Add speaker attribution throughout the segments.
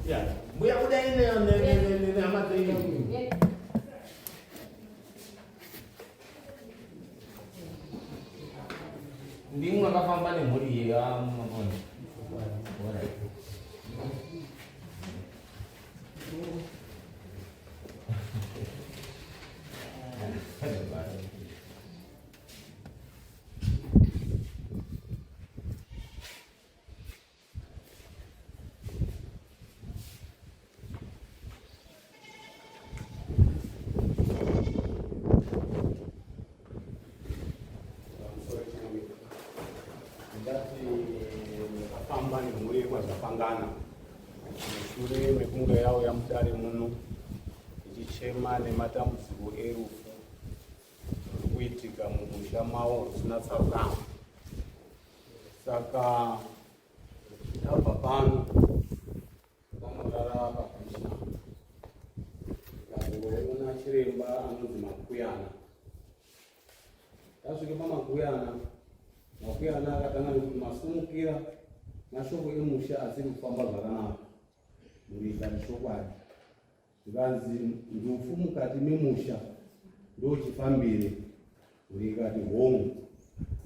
Speaker 1: Ya, mbuya udah ini amat ini. Hindi mo nakapampan yung muli, boleh. Pambani muri kwazapangana mushure mekunge yawo yamudare muno ichichema nematambudziko erufu kuitika mumusha mawo zvisina tsarukano. Saka tabva pano panorara pakushina kangoona chiremba anonzi Makuyana. Tasvike paMakuyana, Makuyana akatanga nekuti masumukira mashoko emusha asiri kufamba zvakanaka munyika neshokwadi zvikanzi ndufu mukati memusha ndochifambire munyikati hongu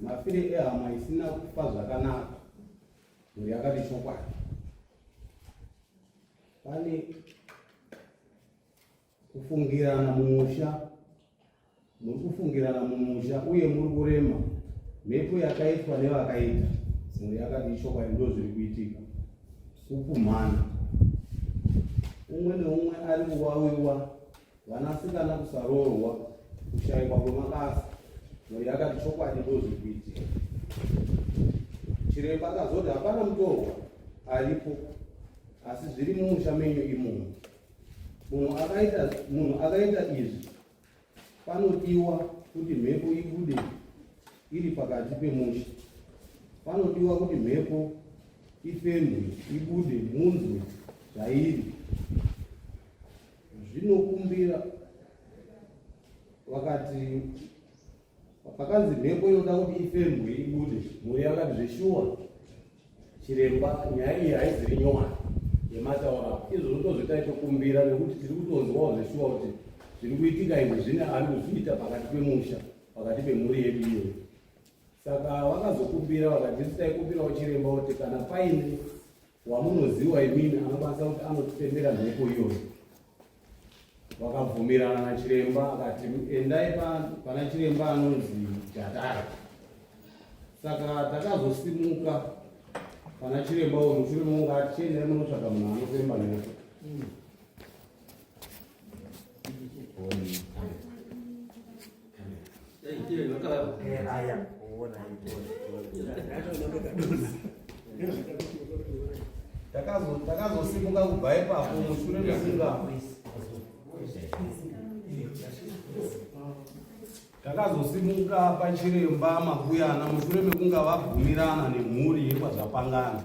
Speaker 1: mafire ehama isina kufa zvakanaka muri yakati chokwadi. Pane kufungirana mumusha, muri kufungirana mumusha uye muri kurema mhepo yakaitwa nevakaita muri yakati chokwadi ndo zviri kuitika. Kupumhana umwe neumwe ari kuwawiwa, vanasikana kusaroorwa, kushayikwa kwemakasa muri yakati chokwadi ndo zviri kuitika. Chiremba akazoti hapana mutorwa aripo asi zviri mumusha menyu imomo. Munhu akaita izvi panodiwa kuti mhepo ibude iri pakati pemusha. Panodiwa kuti mhepo ifemwe ibude munzwe zvairi. Zvinokumbira vakati pakanzi mhepo inoda kuti ifemwe ibude, muri yakati zveshuwa chiremba nyaya iyi haiziri nyowani yemataura izvozvo ndozvitaitokumbira nekuti tiri kutonzwawo zveshuwa kuti zviri kuitika izvi zvine ari kuzviita pakati pemusha, pakati pemhuri yedu iyoyo. Saka vakazokumbira vakati titaikumbirawo chiremba kuti kana paine wamunoziva imini anokwanisa kuti anotipembera mhepo iyoyo. Vakabvumirana nachiremba akati endai pana chiremba anonzi Jatara. Saka takazosimuka pana chiremba uyu mushure monge ati chiendai munotsvaga munhu anofemba mhepo. Takazosimuka kubva ipapo mushure mekunga takazosimuka pachiremba Makuyana mushure mekunga vabvumirana nemhuri yekwazvapangana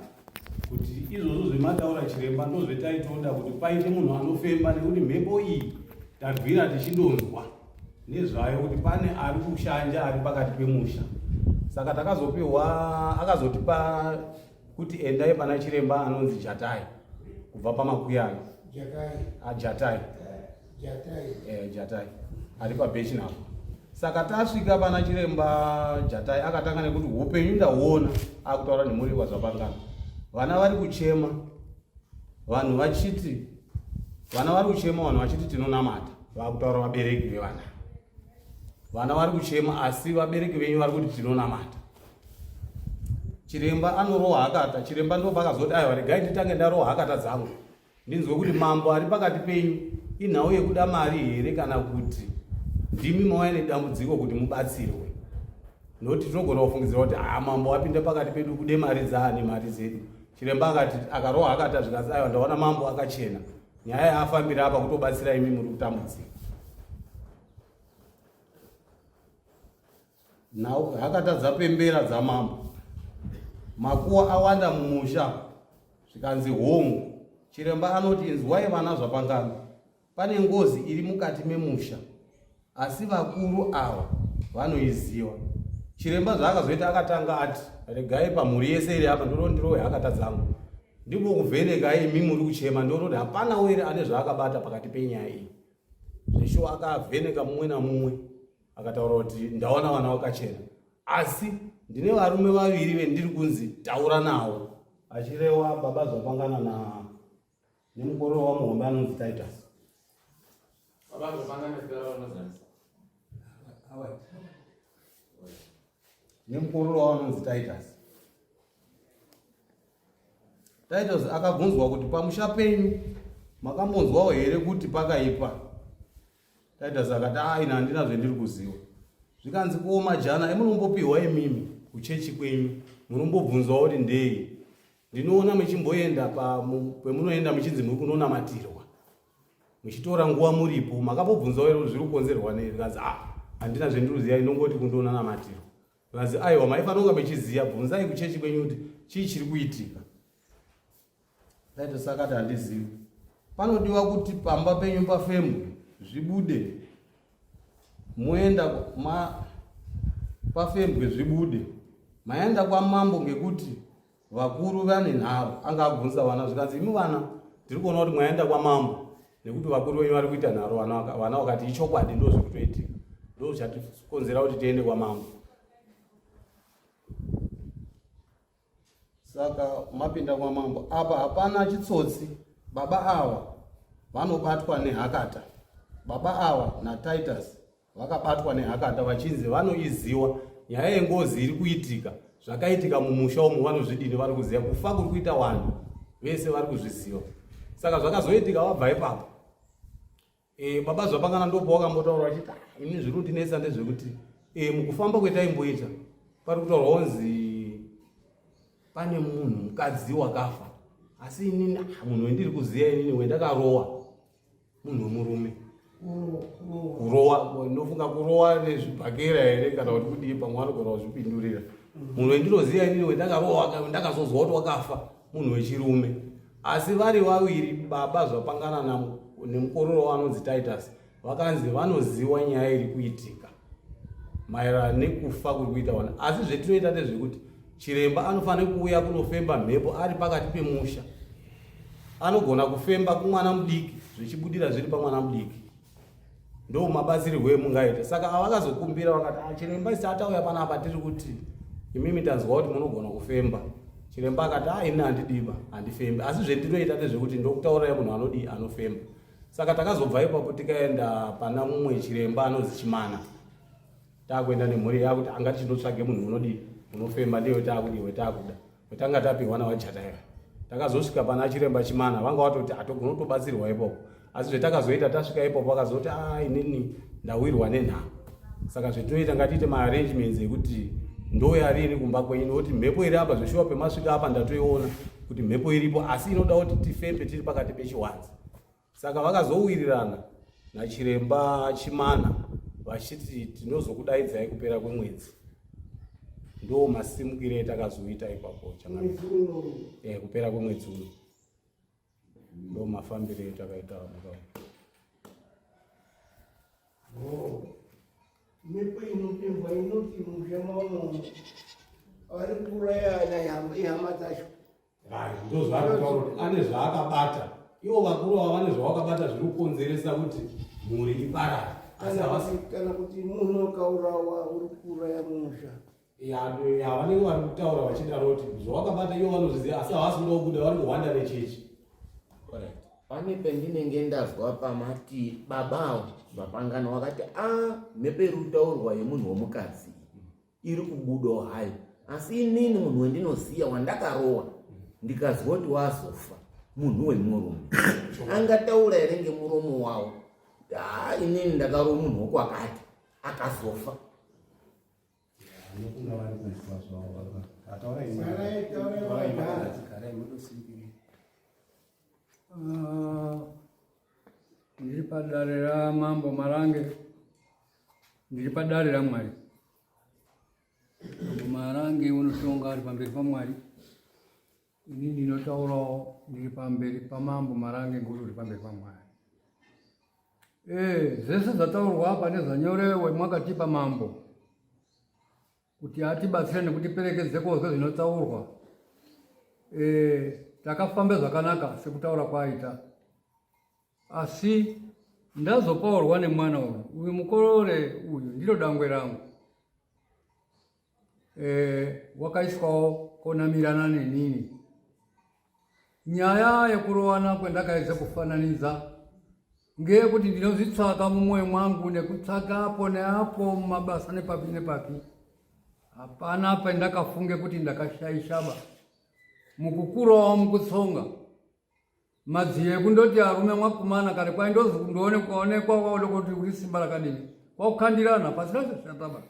Speaker 1: kuti izvozvo zvemataura chiremba ndozvetaitoda kuti paite munhu anofemba, nekuti mhepo iyi tabvira tichindonzwa nezvayo kuti pane ari kushanja ari pakati pemusha. Saka akazotipa kuti endai pana chiremba anonzi Jatai kubva paMakuyana. Jatai ari pabhechi napo. Saka tasvika pana chiremba Jatai akatanga nekuti upenyu ndahuona, akutaura nemhuri kwazvapangana. Vana vari kuchema, vanhu vachiti tinonamata. Vakutaura vabereki vevana. Vana vari kuchema asi vabereki venyu vari kuti tinonamata. Chiremba anorohwa hakata. Chiremba ndopakazoti aiwa regai titange ndarohwa hakata dzangu ndinzwe kuti mambo ari pakati penyu inhau yekuda mari here kana kuti ndimi mauya nedambudziko kuti mubatsirwe. Noti tinogona kufungidzira kuti mambo apinda pakati pedu kude mari dzaane mari dzedu. Chiremba akati akarohwa hakata zvikanzi aiwa ndaona mambo akachena, nyaya yaafambira apa kutobatsira imi muri kutambudzika. Nhau hakata dzapembera dzamambo, makuwa awanda mumusha zvikanzi hongu. Chiremba anoti inzwai vana zvapangana, pane ngozi iri mukati memusha asi vakuru ava vanoiziva. Chiremba zvaakazoita akatanga ati regai pamhuri yese iri apa ndiro hakata dzangu ndipo kuvheneka imi muri kuchema ndinoti hapana were ane zvaakabata pakati penyaya iyi. Zveshuwa akavheneka mumwe namumwe akataura kuti ndaona vana vakachena, asi ndine varume vaviri vendiri kunzi taura navo, achireva baba zvapangana nemukororo wamuhombe anonzi Titus. Nemukororo waanonzi Titus. Titus akabvunzwa kuti pamusha penyu makambonzwawo here kuti pakaipa. Titus akati ina handina zvendiri kuziva. Zvikanzi kuoma jana emunombopiwa imimi kuchechi kwenyu munombobvunzwawo kuti ndei. Ndinoona muchimboenda pamunoenda muchinzi muri kunonamatirwa, muchitora nguva muripo, makambobvunzwawo here zviri kukonzerwa nei? Zvikanzi handina zvendiri kuziva, inongoti kundonamatirwa. Zvikanzi aiwa, maifanira kunge muchiziva, bvunzai kuchechi kwenyu kuti chii chiri kuitika. Titus akati handizivi. Panodiwa kuti pamba penyu pafembwe zvibude, moenda pafembwe zvibude, maenda kwamambo ngekuti vakuru vane nharo. Anga abvunza vana zvikanzi imi vana ndiri kuona kuti mwaenda kwamambo nekuti vakuru venyu vari kuita nharo. Vana vakati ichokwadi, ndo zviri kutoitika, ndo zvatikonzera kuti tiende kwamambo. Saka mapinda kwamambo apa hapana chitsotsi. Baba ava vanobatwa nehakata. Baba ava naTitus vakabatwa nehakata vachinzi vanoiziva nyaya yengozi iri kuitika, zvakaitika mumusha umu vanozvidini, vari kuziva kufa kuri kuita vanhu vese vari kuzviziva. Saka zvakazoitika vabva ipapo. Baba zvapangana ndopo vakambotaura vachiti ini zviri kundinetsa ndezvekuti mukufamba kwetaimboita pari kutaurwa kunzi pane munhu mukadzi wakafa, asi inini munhu wendiri kuziva inini wendakarowa munhu wemurume. Kurowa ndofunga kurowa nezvibhakera here kana kuti kudii, pamwe vanogona kuzvipindurira. Munhu wendinoziva inini wendakarowa ndakazozwa kuti wakafa munhu wechirume. Asi vari vaviri baba zvapangana nemukororo wanonzi Titus vakanzi vanoziva nyaya iri kuitika maererano nekufa kuri kuita vana. Asi zvetinoita ndezvekuti chiremba anofanira kuuya kunofemba mhepo ari pakati pemusha. Anogona kufemba kumwana mudiki zvichibudira zviri pamwana mudiki, ndo mabatsirwo emungaita. Saka avakazokumbira vakati chiremba isi atauya panapa tiri kuti imimi tanzwa kuti munogona kufemba. Chiremba akati ini handidiba, handifembi. Asi zvendinoita ndezvekuti ndokutaurira munhu anodi anofemba. Saka takazobva ipapo tikaenda pana mumwe chiremba anonzi Chimana. Takuenda nemhuri yakuti angati tinotsvage munhu unodi unofemba, ndiyo takudiwe takuda. Tanga tapihwa navajataira. Takazosvika pana chiremba Chimana, vanga vatoti hatogona kutobatsirwa ipapo. Asi zvetakazoita tasvika ipapo vakazoti inini ndawirwa nenhamo. Saka zvetinoita ngatiite maarrangements ekuti ndoyarini kumba kwenyu, nokuti mhepo iri apa zveshuwa pemasvika apa ndatoiona kuti mhepo iripo, asi inoda kuti tifembe tiri pakati pechiwanze. Saka vakazowirirana nachiremba Chimana vachiti tinozokudaidzai kupera kwemwedzi. Ndo masimukire etakazoita ipapo kupera kwemwedzi uno. Ndo mafambire etakaita
Speaker 2: mhepo inopemba inoti muzvemamo ari kurayana ihama dzacho.
Speaker 1: Ndo zvaakataura kuti ane zvaakabata. Ivo vakuru ava vane zvavakabata zviri kukonzeresa kuti mhuri iparare.
Speaker 2: Kana kuti munhu akaurawa uri kuraya musha.
Speaker 1: Vanenge vari kutaura vachidaro kuti zvavakabata ivo vanozviziva, asi havasi kuda kubuda, vari kuhwanda nechechi.
Speaker 3: Pane pendinenge ndazwa pamati babawo vapangana vakati mhepo iri kutaurwa yemunhu womukadzi iri kubudawo hayo, asi inini munhu wendinoziva wandakarowa ndikazwa kuti wazofa munhu wemurume angataura here ngemuromo wawo inini ndakarowa munhu wokwakati akazofa.
Speaker 4: Ndiri padare ramambo Marange, ndiri padare raMwari. Mambo Marange unotonga ari pamberi paMwari. Ini ndinotaurawo ndiri pamberi pamambo Marange nguri uri pamberi paMwari. Zvese zvataurwa apa nezvanyorewe mwakatipa mambo kuti atibatsire nekutiperekedze kozwe zvinotaurwa. takafamba zvakanaka sekutaura kwaita, asi ndazopaurwa nemwana uyu mukorore uyu ndiro dangwe rangu wakaiswawo konamirana nenini. Nyaya yekurowana kwendakaedza kufananidza ngeyekuti ndinozvitsvaka mumwoyo mwangu nekutsvaka apo neapo mumabasa nepapi nepapi. Hapana pendakafunge kuti ndakashaishaba mukukurawo mukutsonga. Madziye kundoti arume mwakumana kare kwaindozi kundoonekwa kwaode kuti uri simba rakadini kwakukandirana pasina chashataba.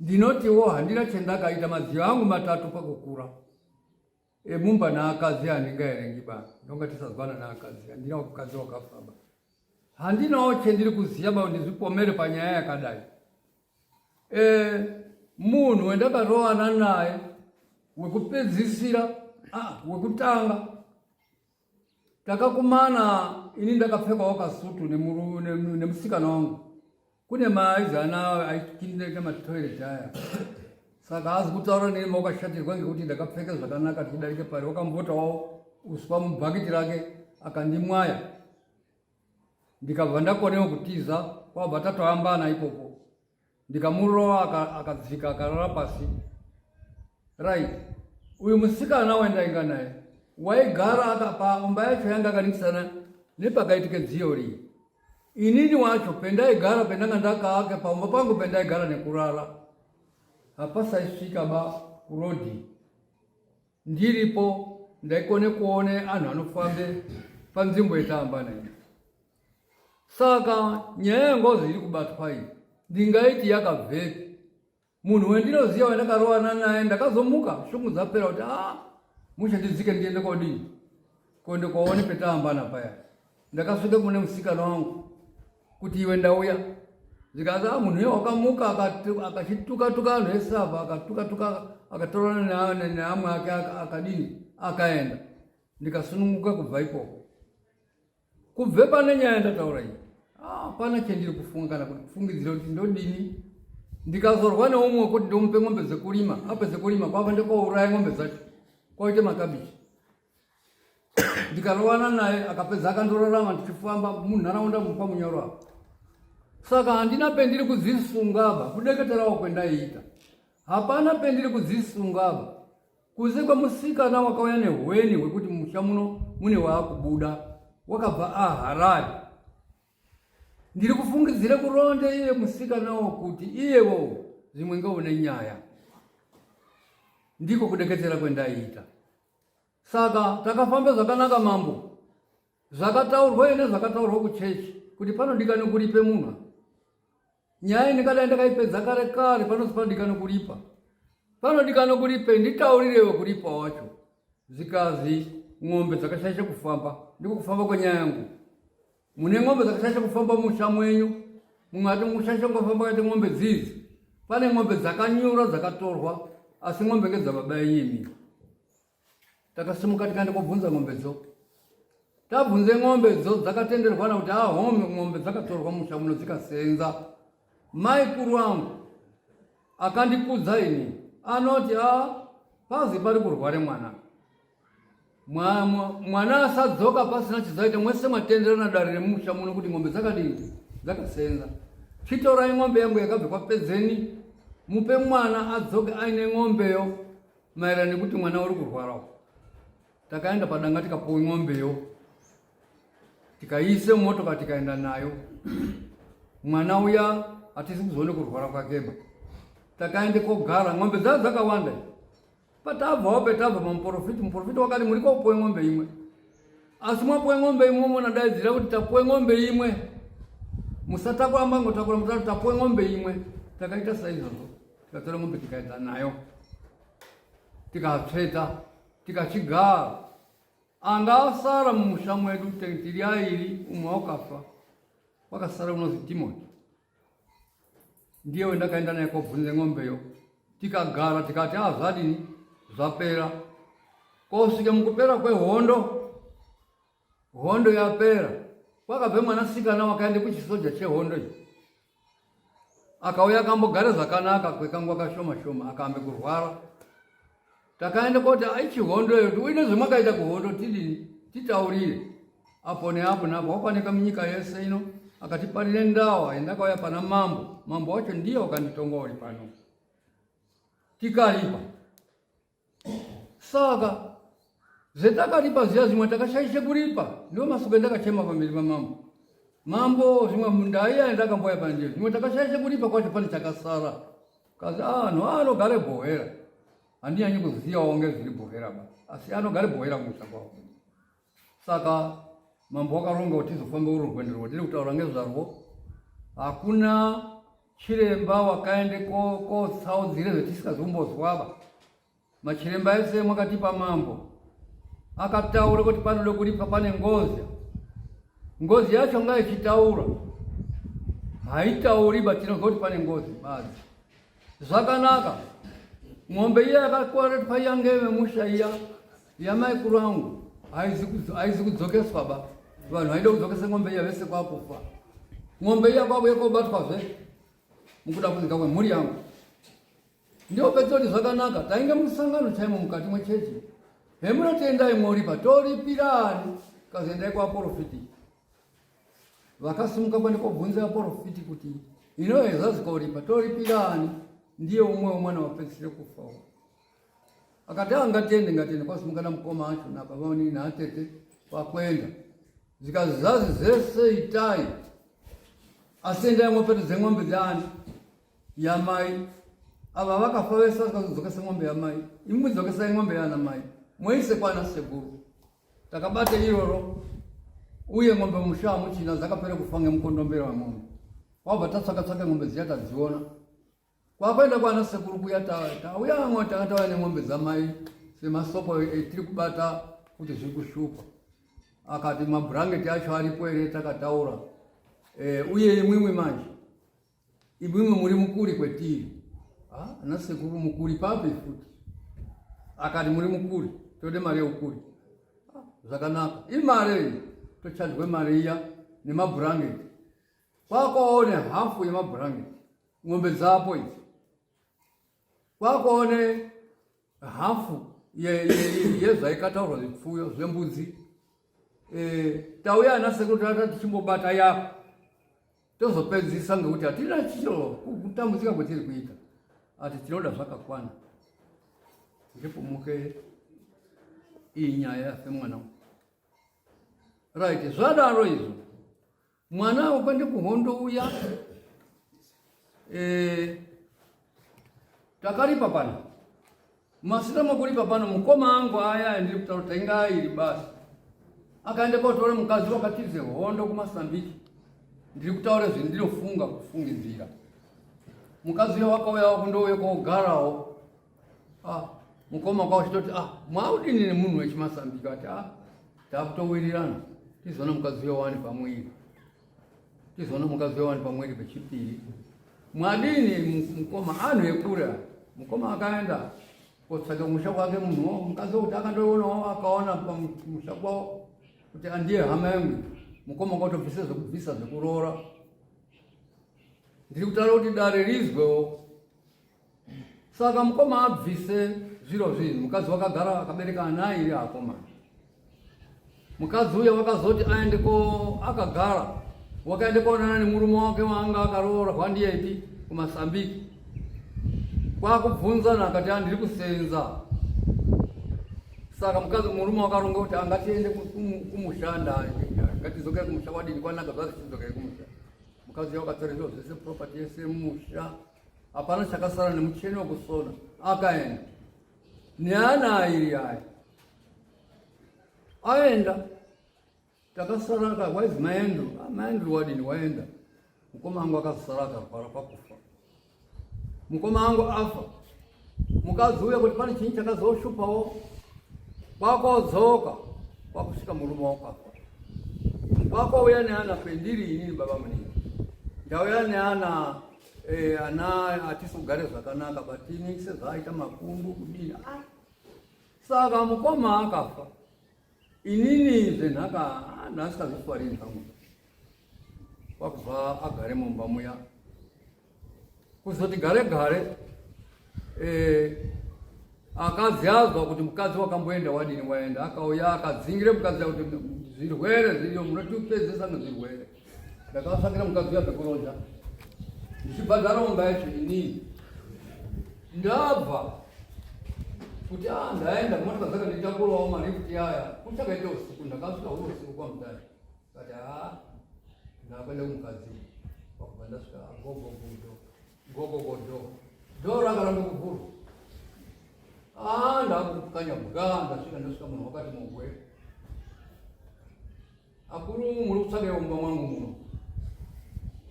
Speaker 4: Ndinotiwo handina chendakaita madziyo angu matatu pakukura emumba naakadzi handingaerengi bana ndonga tisazwana naakadzi handina wakadzi wakafamba. Handinawo chendiri kuziya ba ndizvipomere panyaya yakadai. Munhu wendakarowana naye wekupedzisira wekutanga takakumana ini ndakapfekawo kasutu nemusikana wangu. Kune maizana aikinda matoilet aya. Saka hazi kutaura nemi wakashatirwa ngekuti ndakapfeka zvakanaka tichidarike pari. Wakambotawo uswa mubhakiti rake akandimwaya. Ndikabva ndakonewo kutiza kwabva tatoambana ipopo. Ndikamurova akadzika akarara pasi. Right. Uyu musikana wendainga naye waigara paimba yacho yanga akaningisana nepakaitike dziori. Inini wacho pendaigara pendanga ndakaake paumba pangu pendaigara nekurara. Hapasaisvika ba kurodi. Ndiripo ndaikone kuone anhu anofambe panzvimbo yetaamba nayo. Saka nyaya yengozi iri kubatwa iyi ndingaiti yakabveka. Munhu wendinoziva wendakarowana naye ndakazomuka shungu dzapera kuti mushe ndidzike ndiende kodini konde kwaone petaambana paya. Ndakasvika mune musikana wangu kuti iwe ndauya. Zikazi munhu uyo wakamuka akachituka-tuka anhu esava akatuka-tuka akatorana neamwe ake akadini akaenda. Ndikasununguka kubva ipopo. Kubve pane nyaya ndataura iyi hapana chendiri kufunga kana kufungidzira kuti ndodini. Ndikazorwa neumwe kuti ndomupe ng'ombe dzekurima apedze kurima kwava ndekouraya ng'ombe dzacho kwaite makabichi. Ndikarowana naye akapedza akandorarama ndichifamba munharaunda mupa munyoro. Saka handina pendiri kudzisungaba kudeketerawo kwendaiita. Hapana pendiri kudzisungaba kuze kwemusikana wakauya nehweni hwekuti musha muno mune waakubuda wakabva Harare. Ndiri kufungidzire kuronde iye musikanawo kuti iyewo zvimwe ngaune nyaya. Ndiko kudeketera kwendaiita. Saka takafamba zvakanaka mambo. Zvakataurwa ine zvakataurwa kuchechi kuti panodikane kuripe munhu. Nyaya indikadai ndakaipedza kare kare panozi panodikane kuripa. Panodikane kuripe nditaurirewo kuripa wacho. Zikazi ng'ombe dzakashaisha kufamba ndiko kufamba kwenyaya yangu. Mune ng'ombe dzakashaisha kufamba musha mwenyu. Mumwe ati mushaisha kufamba kati ng'ombe dzidzi. Pane ng'ombe dzakanyura dzakatorwa asi ng'ombe ngedzababa yenyu. Takasimuka tikaenda kubvunza ng'ombe dzo. Tabvunze ng'ombe dzo dzakatenderwa na kuti ng'ombe dzakatorwa musha muno dzikasenza. Mai kuru wangu akandikudza ini anoti pazi pari kurware mwana. Mwana asadzoka pasina chizaita mwese mwatenderana dare remusha muno kuti ng'ombe dzakadini dzakasenza. Chitorai ng'ombe yangu yakabve kwapedzeni mupe mwana adzoke aine ng'ombeyo maererano nekuti mwana uri kurwarawo. Takaenda padanga tikapuwa ng'ombeyo tikaise mumotokari tikaenda nayo. Mwana uya hatisi kuzoone kurwara kwakeba. Takaende kogara ng'ombe dzakawanda. Patabvawo petabva muprofiti wakati muri kopuwe ng'ombe imwe. Asi mwapuwe ng'ombe imwe munadaidzira kuti tapuwe ng'ombe imwe. Musatakura mbango takura mutatu tapuwe ng'ombe imwe. Takaita saizvozvo. Tikatora ng'ombe tikaenda nayo. Tikatsveta tikachigara. Anga asara mumusha mwedu tiri airi umwe wakafa. Wakasara unozi Timothy. Ndiye wendakaenda naye kobvunze ng'ombeyo. Tikagara tikati zvadini zvapera. Kosvika mukupera kwehondo. Hondo yapera. Kwakabve mwanasikana wakaende kuchisoja chehondo iyi. Akauya akambogara zvakanaka kwekanguva kashoma shoma akaambe kurwara. takaenda koti aichihondo yetu uine zvemakaita kuhondo tidini titaurire apo neapo napo wakwanika munyika yese ino akatiparire ndawa endakauya pana mambo wacho ndiye wakanditonga uri pano tikaripa saka zetakaripa ziya zvimwe takashaishe kuripa ndio masuku endakachema pamberi mambo zvimwe mundaiya ndakamboya pandiyo zvimwe takashaishe kuripa kwacho pane chakasara kazi anhu anogare bhohera handinyanyi kuziyawo ngezviri bhohera ba asi anogare bhohera kumusha kwawo saka mambo wakaronga kuti tizofamba uri rwendo rwatiri kutaura ngezvarwo hakuna chiremba wakaende kotsaudzire zvetisingazombozwaba machiremba ese mwakatipa mambo akataura kuti panode kuripa pane ngozi yacho ngaichitaura haitauri batinozwa kuti pane ngozi basi zvakanaka ng'ombe iya yakakwara payangeve musha iya yamaikuru angu haizi kudzokeswa ba vanhu vaide kudzokesa ng'ombe iya vese kwakufa ng'ombe iya kwakuye kobatwazve mukuda kuzika kwemhuri yangu ndio petoti zvakanaka tainge musangano chaimo mukati mwechechi hemunotendai mworipa toripirani kazoendai kwaprofiti vakasimuka kwende kobvunza aprofiti kuti inohezazikauripa toripirani ndiye umwe mwana wapedzisire kufa akati ngatende kwasimuka namukoma acho nababa naatete kwakwenda zikazazi zese itai asendai mwopetudze ng'ombe dzani yamai ava vakafa vese vakazodzokeса ng'ombe yamai imwe dzokesai ng'ombe yana mai mweise kwana sekuru takabate iroro uye ng'ombe mushaa muchina dzakapere kufa ngemukondombera wemwombe wabva tatsvaka ng'ombe dziya tadziona kwakwenda kwana sekuru kuya tauyamwe takatauya neng'ombe dzamai semasopo etiri kubata kuti zviri kushupa akati mabhurangeti acho aripo ere takataura uye imwimwi manje imwimwi muri mukuri kwetiri ana sekuru mukuri papi futi akati muri mukuri tode mari yeukuri zvakanaka imari tochadzwe mari iya nemabhurangeti kwakaone hafu yemabhurangeti ng'ombe dzapo idzi kwakaone hafu yezvaikataurwa zvipfuyo zvembudzi tauya ana sekuru tata tichimbobata yapo tozopedzisa ngekuti hatina chiro kutambudzika kwetiri kuita ati tinoda zvakakwana ndipumuke iyi nyaya yafe mwana right zvadaro izvo mwana ukwende kuhondo uya takaripa pano masira makuripa pano mukoma angu aya ndiri kutaura tainga iri basi akaende kotore mukadzi wakatize hondo kumasambiki ndiri kutaura zvendinofunga kufungidzira mukadzi uyo wakauya wakundouye kogarawo mukoma kwawo chitoti mwaudini nemunhu wechimasambiki ati takutowirirana tizoona mukadzi uyo wani pamwiri pechipiri mwadini mukoma anhu ekura mukoma akaenda kotsvaka musha kwake munhuwo mukadzi wokuti akandoonawo akaona pamusha kwawo kuti andiye hama yangu mukoma kwatobvise zvekubvisa zvekuroora ndiri kutaura kuti dare rizwewo saka mukoma abvise zviro zvinhu mukadzi wakagara akabereka ana airi akomana mukadzi uya wakazoti aende akagara wakaende koonana nemurume wake wanga akaroorwa ndiyepi kumasambiki kwakubvunzana akati andiri kusenza saka murume wakaronga kuti angatiende kumushanda ngatizokere kumusha wadini kwanaka zvati tidzokere kumusha mukadzi uya wakatora zviro zvese propati yese mumusha hapana chakasara nemucheni wekusona akaenda neana airi aya aenda takasara waizi maendro wadini waenda mukoma angu akazosara akarwara kwakufa mukoma angu afa mukadzi uya kuti pane chinyi chakazoshupawo kwakodzoka kwakusvika murume wakafa kwakouya neana pendiri inini baba munini ndauya neana ana atisogare zvakanaka batini sezvaaita mapundu kudini saka mukoma akafa inini zvenhaka ndasikazvifariri zvangu kwakubva agare mumba muya kuzoti gare akazi azwa kuti mkazi wakamboenda wadini waenda, akauya akadzingire mkazi kuti zvirwere zviriyo munotipedzesa nezvirwere. Ndakasakira mkazi uya pekuronja ndichibhadhara unga yacho inini ndabva kuti ndaenda kumotoka dzaka nditakurawo marifti aya kuchakaita usiku. Ndakasvika uri usiku kwamudai kati ndakwenda kumukadzi wakubva ndasvika gogogodo dho rakaramba kuvhurwa. Ndakukanya bwa ndasvika munhu wakati mugwe akuru muri kutsvaka umba mwangu muno.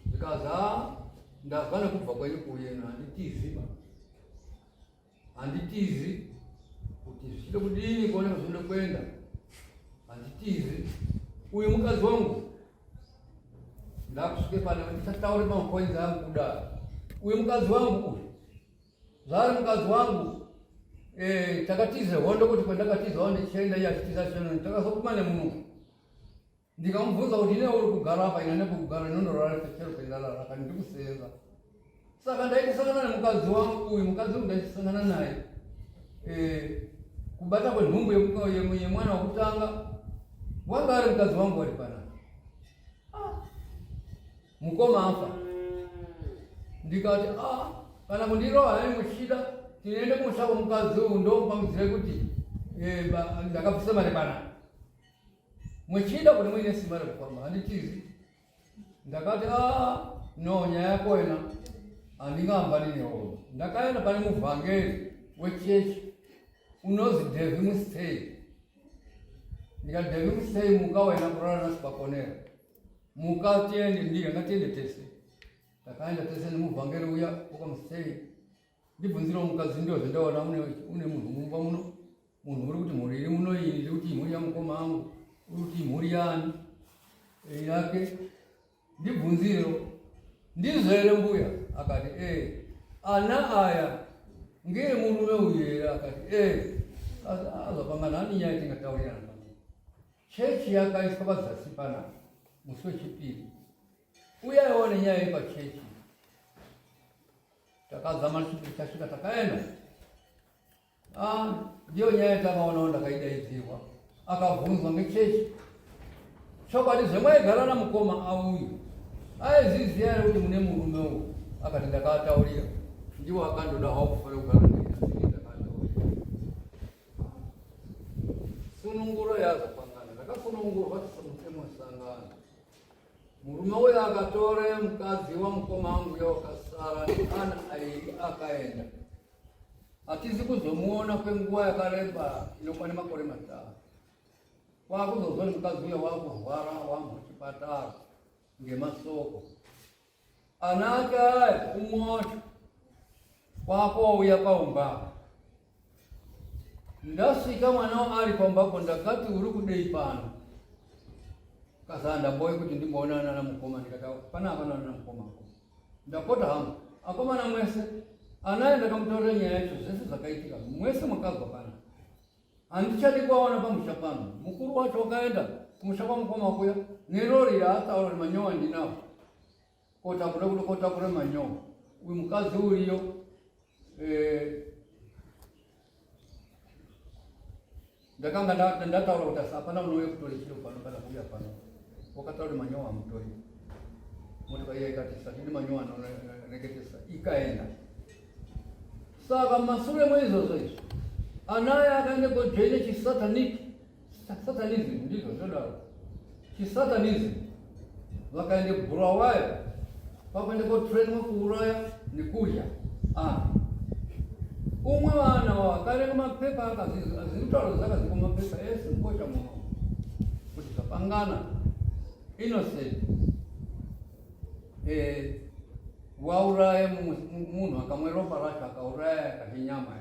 Speaker 4: Ndikazi ndazva nekubva kwenyu kuyena handitizi kuti zvichida kudini kuoneka zvinoda kuenda, handitizi. Uyu mukadzi wangu ndakusvike pane ndichataure pamapoinzi angu kudaro. Uyu mukadzi wangu uyu zvari mukadzi wangu takatize hondo kuti kwendakatizawo ndichienda iye achitiza chino takazokuma nemuno. Ndikamubvunza kuti ine uri kugara apa ina nepokugara inondorara pechero pendalala kana ndikusenza. Saka ndaitisangana nemukadzi wangu uyu. Mukadzi uyu ndaitisangana naye kubata kwenhumbu yemwana wokutanga wanga ari mukadzi wangu wari panapa. Mukoma afa. Ndikati kana mundirova hai muchida tinoende kumusha mukadzi uyu ndomupangidzire kuti ndakabvisa mari panapa. Muchida kuti muine simba rekufamba handitizi. Ndakati no, nyaya yako ina handingahambani newo. Ndakaenda pane muvhangeri wechechi unozi Devi Mustei. Ndikati Devi Mustei muka wena kurara nasi pakonera muka tiende ndiye ngatiende tese. Ndakaenda tese nemuvhangeri uya wakamustei. Ndibvunzirawo mukadzi ndozvo ndaona une munhu mumba muno, munhu uri kuti mhuri iri muno iyi ndiri kuti imhuri yamukoma angu, uri kuti imhuri yani yake. Ndibvunzirewo ndizvo here mbuya? Akati ana aya ngeye murume uyu here? Akati azvapangana hani nyaya tingataurirana pamwe. Chechi yakaiswa pazasi panapa musi wechipiri. Uyaiwo nenyaya yepachechi. Takazama chipiri chasvika takaenda. Ndiyo nyaya yatakaonawo ndakaidaidzirwa. Akabvunzwa ngechechi chokwadi zvemwaigara namukoma auyu aiziziya here kuti mune murume uyu? Akati ndakataurira. Ndiwo akandoda hawo kufanira kugara ndakataurira. Sununguro yazopangana. Ndakasunungurwa tisamutemo sangano. Murume uyu akatore mukadzi wamukoma angu wakasara neana airi akaenda. Hatizi kuzomuona kwenguva yakareba inokwana makore 5. Kwakuzozwa mukadzi uya wakurwara wamuchipatara ngemasoko. Ana ake aya umwe kwakouya paumba. Ndasvika mwanawo ari pambako ndakati uri kudei pano? Kasa ndamboye kuti ndimboonana namukoma. Ndikati pana akanana namukoma. Ndapota hangu akomana mwese anaye ndakamutaurira nyaya yacho zvese zvakaitika mwese makazwa pana. Handichadi kuvaona pamusha pano. Mukuru wacho wakaenda kumusha kwamukoma kuya nerori yaataura manyowa ndinawo kotakura kuti kotakure manyowa. Uyu mukadzi uriyo ndakanga ndataura kuti hapana unouye kutora chiro pano kana kuuya pano. Wakataura manyowa amutori. Motoka iya ikati satidi manyowa anoreketesa ikaenda. Saka mashure mweizvozvo izvi anaya akaende kojoine chisatanism ndizvo zvodaro chisatanism. Vakaende Bulawayo vakaende kotrainwa kuuraya nekurya. Umwe vana wakarenga mapepa akazitauro zvakazika mapepa ese mukosha muno kuti zvapangana innocent wauraye munhu akamwe ropa racho akauraya akachinyama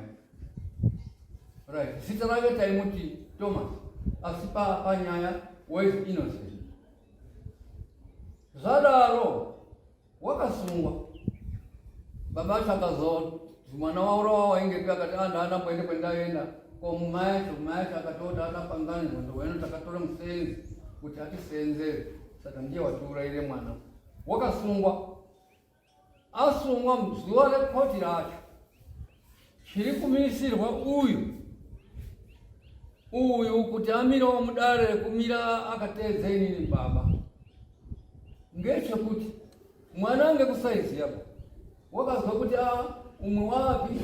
Speaker 4: right. Zita rake taimuti Thomas asi panyaya was innocent. Zvadaro wakasungwa. Baba acho akazoti mwana waurawa wainge akati ndaana kuende kwendaenda komumayacho akatoti akapangana nhondo wena takatora musenzi kuti atisenzere. Saka ndiye watiurayire mwana. Wakasungwa. Asungwa zuva rekoti racho chiri kumisirwa uyu kuti amire wamudare kumira akatedza inini baba ngechekuti mwana ange kusaizi yako wakazwa kuti umwe wapi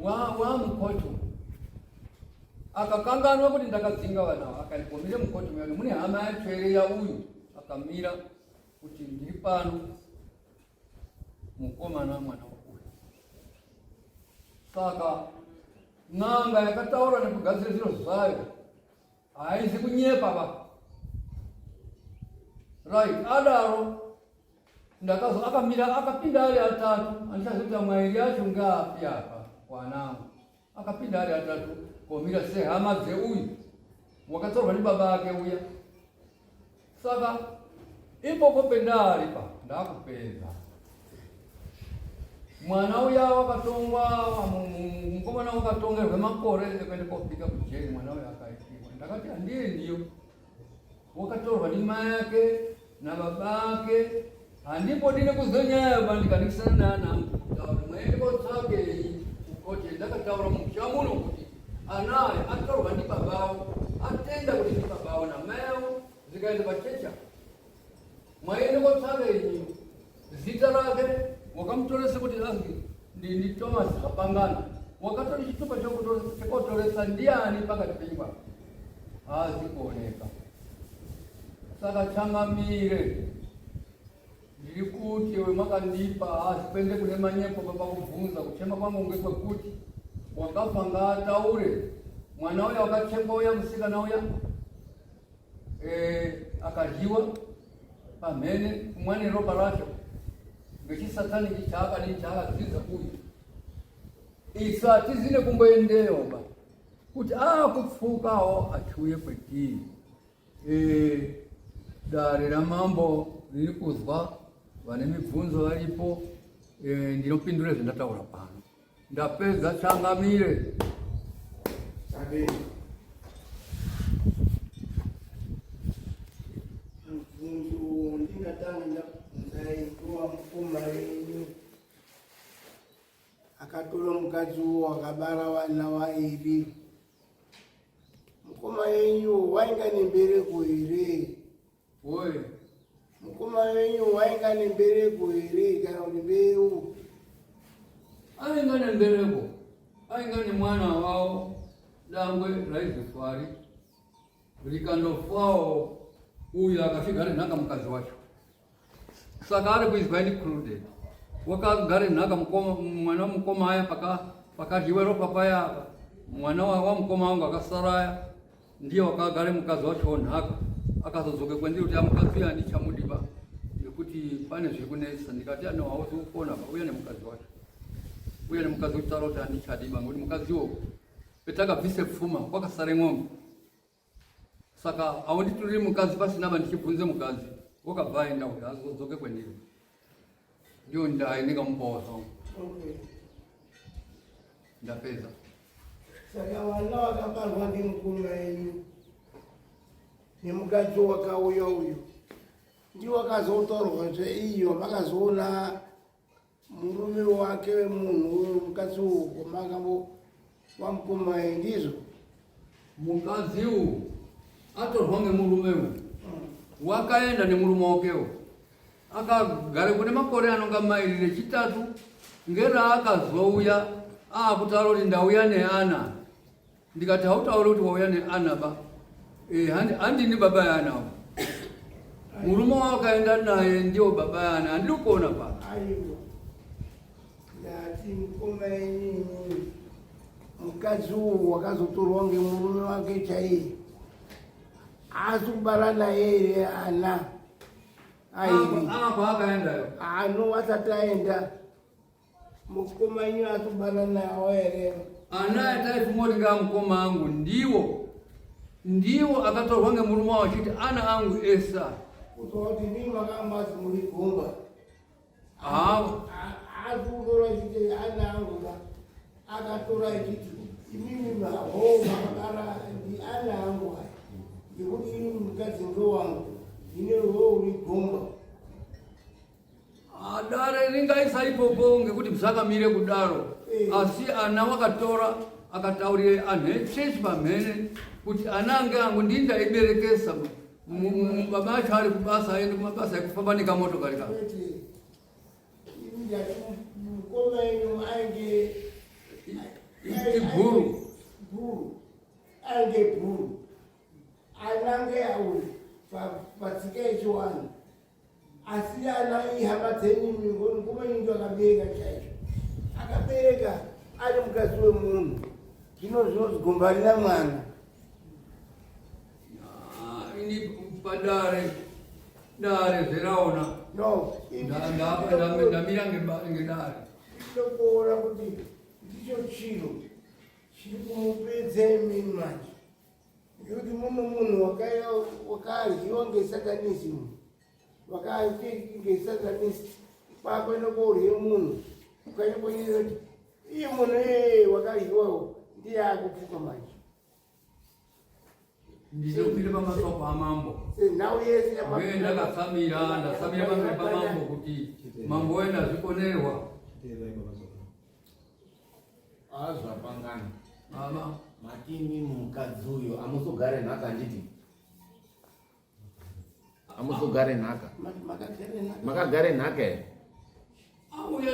Speaker 4: wa mukoto akakanganwa kuti ndakadzinga vanawo akaikomire mukoto muyani mune hama yatwereya uyu akamira kuti ndiri pano mukomana mwana uyu. Saka n'anga yakataura nekugadzira zviro zvayo haizi kunyepa ba right adaro ndakazo akamira akapinda ari atatu andichazoita mwairi yacho ngapi apa wanangu akapinda ari atatu komira sehama dzeuyu wakatsorwa ndibaba ake uya. Saka ipopo pendari pa ndakupedza mwana uya wakatongwa mukomana wakatongerwe makore ekuende kofika kujeri mwana uya akaipiwa ndakati handiye ndiyo wakatorwa ndimai ake nababa ake handipo dine kuzonyaya bandikanikisana naanangu mwaende kotsvake kuti ndakataura muchamuno kuti anaye atorwa ndibabavo atenda kuti ndibabavo namai avo zikaende pachecha mwaende kotsvake inyi zita rake wakamutoresa kuti ndi Thomas Kapangana wakatori chitupa chekotoresa ndiani pakati penyumba hazi kuoneka. Saka changamire ndiri kuti we makandipa hazi kwende kune manyepo papakubvunza kuchema kwangu ngekwekuti wakafa ngaataure mwana uya wakachekwa uya musikana uya akadyiwa pamhene kumwane ropa racho ngechisatani chaakadzidza uyu. Isu hatizine kumboendeyo ba kuti kupfukawo achiuye kwetiri. Dare ramambo riri kuzwa vane mibvunzo varipo ndinopindure zvendataura pano ndapedza changamire.
Speaker 2: Mubvunzo ndingatanga ndaibvunza mukoma wenyu akatora mukadzi wakabara vana vairi. Mukoma wenyu wainga nembereko here?
Speaker 4: Oye,
Speaker 2: mukoma wenyu wainga nembereko here kana kuti mbeu?
Speaker 4: ainga nembereko, ainga nemwana wavo dangwe raizvifari rikandofawo uyu akasvigare nhaka mukadzi wacho. Saka ari kuizwa included wakagare nhaka mwana mukoma aya pakadyiwe ropa paya mwana wa mukoma wangu akasaraya ndiye wakagare mukadzi wacho nhaka akazodzoke kwendiri kuti mukadzi uya handichamudiba nekuti pane zviri kunesa. Ndikati ano hauzi kukona pa uya nemukadzi wacho uya nemukadzi uchitaura kuti handichadiba ngekuti mukadziwo petakabvise pfuma kwakasare ng'ombe. Saka haundituriri mukadzi pasina vandichibvunze mukadzi wakabva aenda kuti azodzoke kwendiri ndio ndai ndingamupawo songo. Ndapedza.
Speaker 2: Saka vana vakabarwa ndimukoma wenyu nemukadzi wakauya uyu ndiwo akazotorwa zveiyo vakazoona murume wake wemunhu uyu mukadzi uyu komakambo wamukoma wenyu ndizvo?
Speaker 4: Mukadzi uyu atorwa ngemurume uyu wakaenda nemurume wakewo akagare kune makore anonga mairire chitatu ngeraakazouya akutaura kuti ndauya neana. Ndikati hautauri kuti wauya neana ba handini baba yana murume wakaenda naye ndio baba yana handiri kuona pa.
Speaker 2: Aiwa ndati mukoma wenyu mukadzi uyu wakazotorwa ngemurume wake chaiye asi kubara naye here ana airi?
Speaker 4: Apa akaendayo
Speaker 2: ano asati aenda mukoma wenyu asi kubara nawo here?
Speaker 4: ana ataifuma kuti ngamukoma angu ndiwo akatorwa ngemurume wawo achiti ana angu esa
Speaker 2: kuzwa kuti ndii makambasi muri gomba asi kutora chiti ana angu ba akatora achiti imimi maho makabara ndi ana angu aya ngekuti ini mukadzi ndowangu ine ruvo uri gomba.
Speaker 4: dare ringaisaipopo ngekuti zvakamire kudaro asi ana wakatora akataurire anhu echechi pamhene kuti ana ange angu ndindaiberekesa baba acho ari kubasa aende kumabasa ekufamba nekamotokari ka
Speaker 2: mukoma ino ainge
Speaker 4: ibhuru
Speaker 2: ainge bhuru anange auri patsika yechiwanhu asi ana ihama dzenyu ngoma ingi akabereka chaicho akabereka ari mukadzi wemunhu zvino zvinonzi gomba rina mwana
Speaker 4: ini padare zveraona
Speaker 2: no
Speaker 4: ndamira ngedare
Speaker 2: inokuona kuti ndicho chiro chiri kumupedza imini manje ngekuti muno munhu wakaryiwa ngesaganism wakaite ngesaganist kwako inokorye munhu ukanyakonyera kuti iye munhu wakaryiwawo ndiye akupfuka manje
Speaker 4: ndizopinde pamasoko amambo
Speaker 2: nhau yese
Speaker 4: ndakasamira pamberi pamambo kuti mambo wena zvikonerwa
Speaker 3: azvapangana
Speaker 4: ama
Speaker 3: matini mukadzi uyo amusogare nhaka nditi amusogare nhaka makagare nhaka here
Speaker 4: auya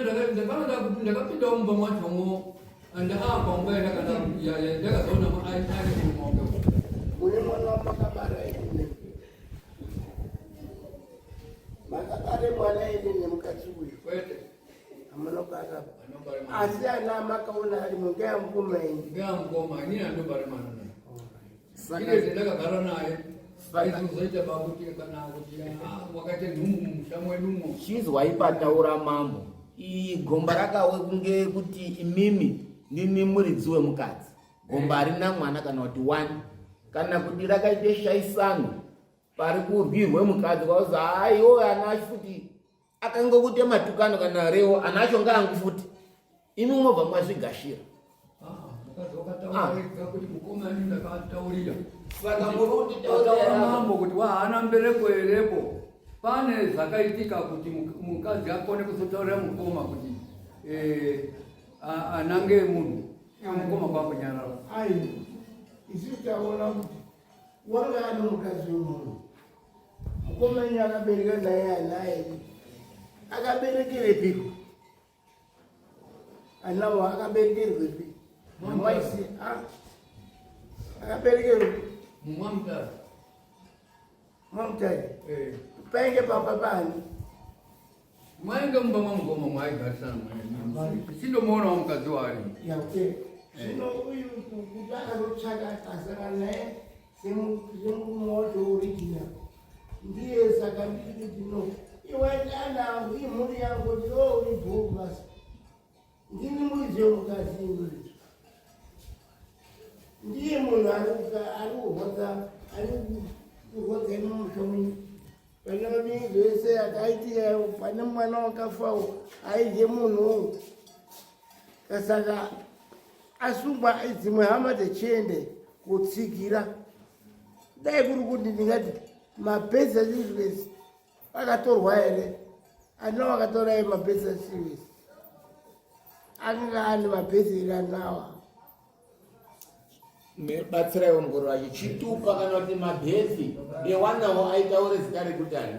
Speaker 4: ndakapinda mumba mwachomo ndaapa mbaenda kana ndakazaona aine kumaoke
Speaker 2: mune mwana wamakabara ine makabare mwana ine nemukadzi uyu
Speaker 4: kwete
Speaker 2: amunobara asi ana makaona ari mungeamukoma ine
Speaker 4: ngeamukoma inini andobare mana naye ileze ndakagara naye aizozoita bakuti kana kuti wakaite nhumbu mumusha mwedumo
Speaker 3: chizwai pataura mambo iyi gomba rakawe kunge kuti imimi ndini muridzi wemukadzi gomba harina mwana kana kuti 1 kana kuti rakaite shaisano pari kurwirwe mukadzi kwakuzi aiwo ana acho futi akange kuite matukano kana rewo ana acho ngaangu futi imi mwobva mwazvigashira
Speaker 4: kuti mukomani ndakataurira
Speaker 3: saka muri
Speaker 4: kutaura mambo kuti wahana mbereko herepo pane zvakaitika kuti mukadzi akone kuzotaurira mukoma kuti anange munhu mukoma kwakunyarara
Speaker 2: ai isi taona kuti wanga ano mukadzi wemunhu mukomani akabereka naye anaye akaberekere piko anawo akaberekerwepi mwaisi akaberekerwe
Speaker 4: mumwamutari
Speaker 2: mwamutari painge papa bani
Speaker 4: mwainge mumba mwamukoma mwaigarisana sindomuonawo mukadzi wari
Speaker 2: yake zvino uyu kuti akazotsvaka akasangana naye semumoto original ndiye saka ndiri kuti no iwaiti ana angu imhuri yangu kuti uri bhuru basi ndini muridzi wemukadzi inguridzo ndiye munhu ari kurwadza inomushomini pane mabingidzo ese akaitira pane mwana wakafawo aidye munhu kasaka asungwa dzimwe hama dzechiende kutsigira dai kuri kuti ndingati mabhesa series akatorwa here andina vakatora mabhesa series akanga ane mabhesa iri anawa
Speaker 3: batsiraiwo mukuru wacho chitupa kana kuti mabhezi ewanawo aitaure zita rekuti ani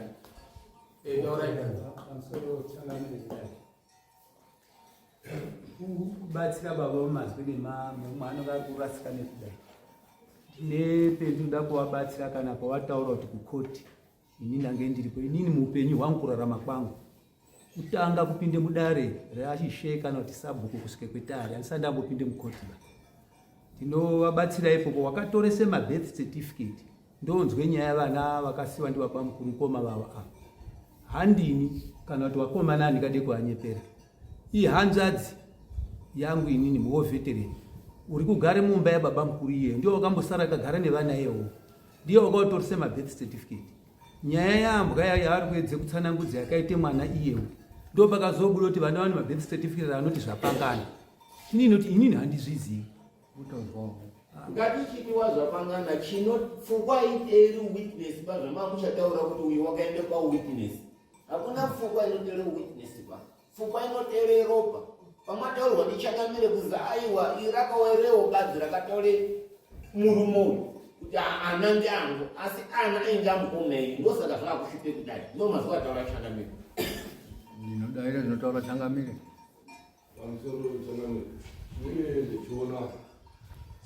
Speaker 5: kubatsira baba vamazwi nemwana kakurasika nekudai nependinoda kuvabatsira kana pavataura kuti kukoti ini ndange ndiripo inini muupenyu hwangu kurarama kwangu kutanga kupinde mudare reashishe kana kuti sabhuku kusvike kwetari handisati ndambopinde mukoti ndinovabatsira ipopo wakatorese mabirth certificate ndonzwe nyaya yavana vakasiwa ndivapa mukoma vavo apa handini kana kuti wakomana handingade kuhanyepera iyi hanzvadzi yangu inini muveterani uri kugare mumba yababa mukuru iye ndio wakambosara akagara nevana iyewo ndiye wakautorese mabirth certificate nyaya yambwa yaari kuedze kutsanangudza yakaite mwana iyewo ndo pakazobuda kuti vana vane mabirth certificate anoti zvapangana inini kuti inini handizvizivi
Speaker 3: ngatichitiwa zvapangana pfungwa iri witness pazvamakuchataura kuti uyu wakaende pawitness hakuna pfungwa inotere witness pa pfungwa inotere ropa pamataurwa ndichangamire kuzi aiwa irakawerewo badzi rakatore murumo kuti ana ndi angu asi ana ainge amukomei ndosaka zvaakushupe kudai ndo mazuva ataura changamire
Speaker 4: ndinodaire zvinotaura changamire
Speaker 6: pamusoro changamire uye ndichiona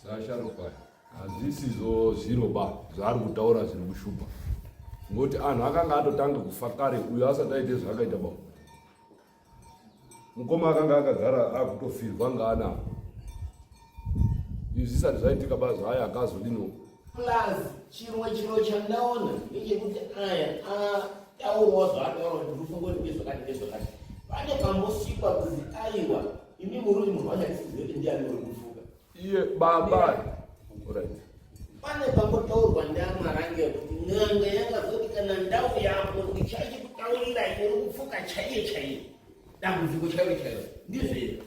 Speaker 6: seasharukwa hazisizo zviro ba zvaari kutaura zviri kushupa ngoti anhu akanga atotanga kufa kare uyo asati aite zvaakaita baba mukoma akanga akagara akutofirwa ngaana izvi zvisati zvaitika bazi aya akazodino
Speaker 3: plus chimwe chiro chandaona ndechekuti aya ataurwa zvaataura kuti rufungoti nezvakati nezvakati pane kambosikwa kuzi aiwa imi muri munhu wachatizive ndiani uri kufuka
Speaker 6: iye baba
Speaker 3: pane pambotaurwa ndamarange kuti n'anga yakazoti kana ndau yako ndichachikutaurira iri kufuka chaiye chaiye dambudziko chairo chairo ndizvei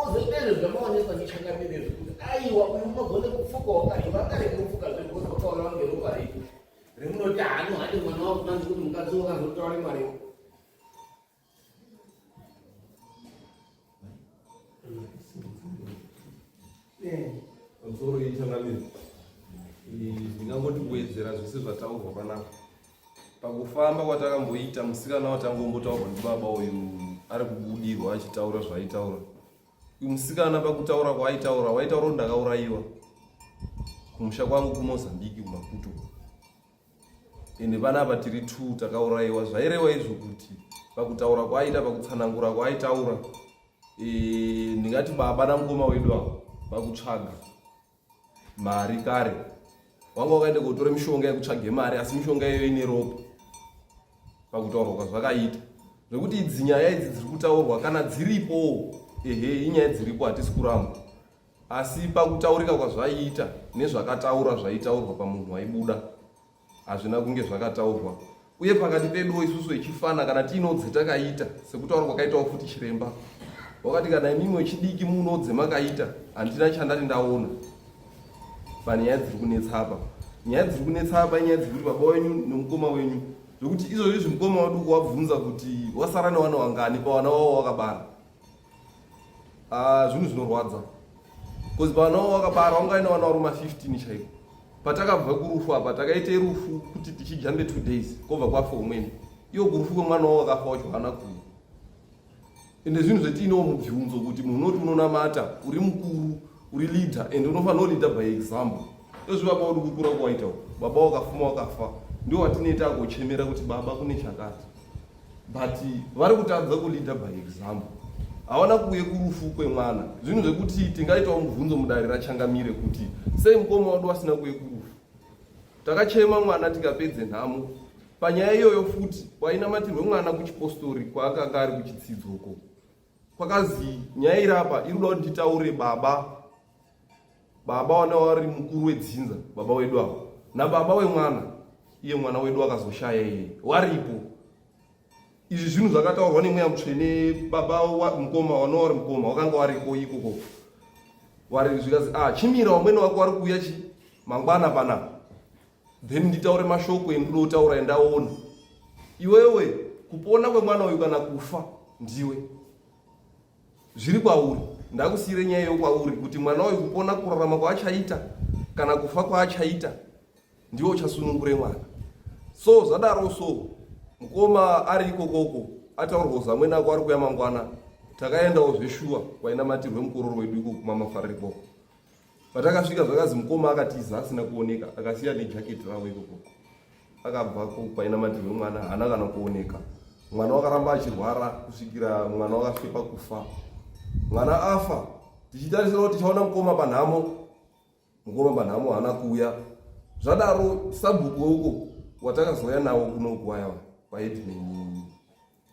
Speaker 3: ozoitezvo zvamaonekwa ndichangamire zvekuti aiwa uyu unogone kufuka wakati vakare kufuka zvegosi vakaona ngeropa reiko remunoti hano hati mwana wako manzi kuti mukadzi wakazotaure mariwo
Speaker 7: pamusoro yechangamire ndingangoti kuwedzera zvese zvataurwa panapa pakufamba kwatakamboita musikana watangombotaurwa ndibaba uyu ari kubudirwa achitaura zvaaitaura uyu musikana pakutaura kwaaitaura waitaura kuti ndakaurayiwa kumusha kwangu kumozambiki kumaputo ende panapa tiri 2 takaurayiwa zvaireva izvo kuti pakutaura kwaaita pakutsanangura kwaaitaura ndingati baba namukoma wedu avo pakutsvaga mari kare wanga wakaenda kotora mishonga yekutsvage mari asi mishonga iyoyo ine ropa pakutaurwa kwazvakaita zvekuti idzi nyaya idzi dziri kutaurwa kana dziripo inyaya dziripo hatisi kuramba asi pakutaurika kwazvaiita nezvakataura zvaitaurwa pamunhu waibuda hazvina kunge zvakataurwa uye pakati pedu isusu echifana kana tiinodze takaita sekutaura kwakaitawo futi chiremba wakati kana imimwe chidiki munodze makaita handina chandati ndaona panyaya dziri kunetsa apa nyaya dziri kunetsa apa inyaya dziri kuti baba wenyu nemukoma wenyu zvokuti izvozvi zvimukoma wadu kuwabvunza kuti wasara newana wangani pawana wavo wakabara zvinhu zvinorwadza kozi pawana wavo wakabara wanga aina wana varuma 15 chaiko patakabva kurufu apa takaite rufu kuti tichijambe 2 days kobva kwafa umweni iyo kurufu kwemwana wavo wakafa wacho hana kuya ende zvinhu zvetiinewo mubvunzo kuti munhu unoti unonamata uri mukuru uri leader ende unofanira leader by example izvo baba uri kukura kuwaitawo baba wakafuma wakafa ndio watinoita agochemera kuti baba kune chakati but vari kutadza kuleader by example hawana kuuye kurufu kwemwana zvinhu zvekuti tingaitawo mubvunzo mudare rachangamire kuti sei mukoma wadu asina kuuye kurufu takachema mwana tikapedze nhamo panyaya iyoyo futi wainamatirwe mwana kuchipostori kwaakanga ari kuchidzidzoko kwakazi nyaya irapa iri kuda kuti nditaure baba wana wari mukuru wedzinza baba wedu avo nababa wemwana iye mwana wedu akazoshaya iye waripo izvi zvinhu zvakataurwa nemweya mutsvene baba mukoma wana wari mukoma wakanga waripo ikoko wari zvikazi chimira umweni wako wari kuuya mangwana panapa then nditaure mashoko endirotaura endaona iwewe kupona kwemwana uyu kana kufa ndiwe zviri kwauri ndakusiyire nyaya yo kwauri kuti mwana uyu kupona kurarama kwaachaita kana kufa kwaachaita ndiwo uchasunungure mwana so zvadaro so mukoma ari ikokoko ataurwa zamweni ako ari kuya mangwana takaendawo zveshuwa kwainamatirwe mukororo wedu iko kumamafariko patakasvika zvakazi mukoma akatiza asina kuoneka akasiya nejaketi ravo ikoko akabvako kwainamatirwe mwana haana kana kuoneka mwana wakaramba achirwara kusvikira mwana wakasvepa kufa mwana afa tichitarisira kuti tichaona mukoma panhamo haana kuuya zvadaro sabhuku weuko watakazoya nawo kunokuwaya paedmeni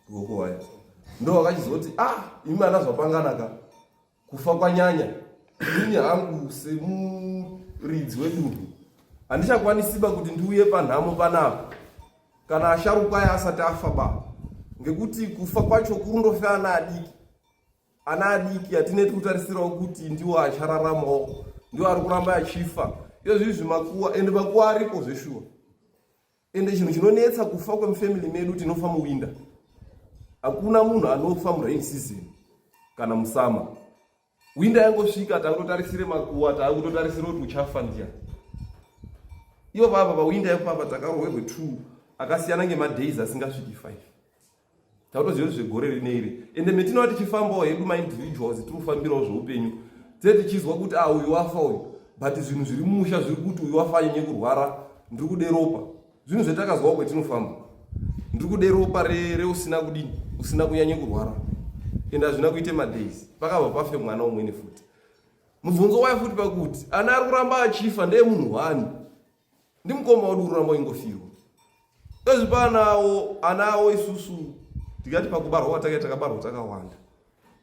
Speaker 7: kuoko waya ndo wakachizoti imi ana zvapanganaka kufa kwanyanya ini hangu semuridzi wedunhu handichakwanisiba kuti ndiuye panhamo panapa kana asharukwa aya asati afa ba ngekuti kufa kwacho kurundofe ana adiki hatineti kutarisirawo kuti ndiwo achararamawo ndiwo ari kuramba achifa iyo zvizvi zvimakuwa ende makuwa aripo zveshuwa ende chinhu chinonetsa kufa kwemufamily medu tinofa muwinda hakuna munhu anofa murain season kana musama. Winda yangosvika takutotarisire makuwa, takutotarisire kuti uchafa ndiani. Ivo papa pawinda yapapa takarohwerwe 2 akasiyana ngemadeys asingasviki 5. Takutoziva kuti zvegore rineiri ende metinova tichifambawo hedu maindividuals tirikufambirawo zveupenyu tete tichizwa kuti uyu wafa uyu, but zvinhu zviri mumusha zviri kuti uyu wafa anyanye kurwara, ndiri kude ropa. Zvinhu zvetakazwawo kwetinofamba, ndiri kude ropa reusina kudini, usina kunyanye kurwara, ende hazvina kuite madays pakabva pafe mwana umwene futi. Mubvunzo wayo futi pakuti ana ari kuramba achifa ndeye munhu wani, ndimukoma wedu uramba ingofirwa. Ezvipa ana awo isusu tikati pakubarwa kwatake takabarwa takawanda,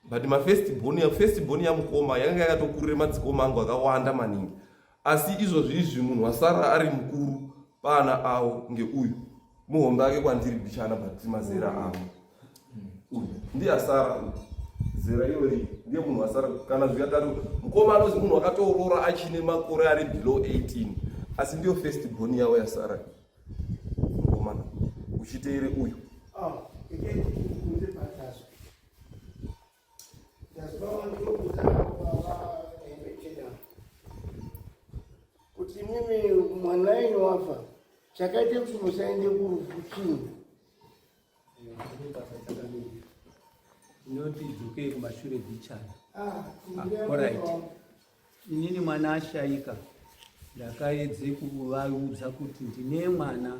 Speaker 7: but firstborn yamukoma yakanga yakatokurire madzikoma angu akawanda maningi, asi izvozvi izvi munhu asara ari mukuru paana awo ngeuyu muhombe ake kwandiri ndichana but mazera avo uyu ndiye asara zera iwori ndiye munhu asara. Kana zvikatatu mukoma anozi munhu akatoorora achine makore ari below 18, asi ndiyo firstborn yawo yasara mukomana uchiteere uyu.
Speaker 2: Kuti mimi mwana ino wafa chakaite kuti musaende kurufu chini.
Speaker 5: Noti dzoke kumashure bichana. Alright. Inini mwana ashaika ndakaedze kuvaudza kuti ndine mwana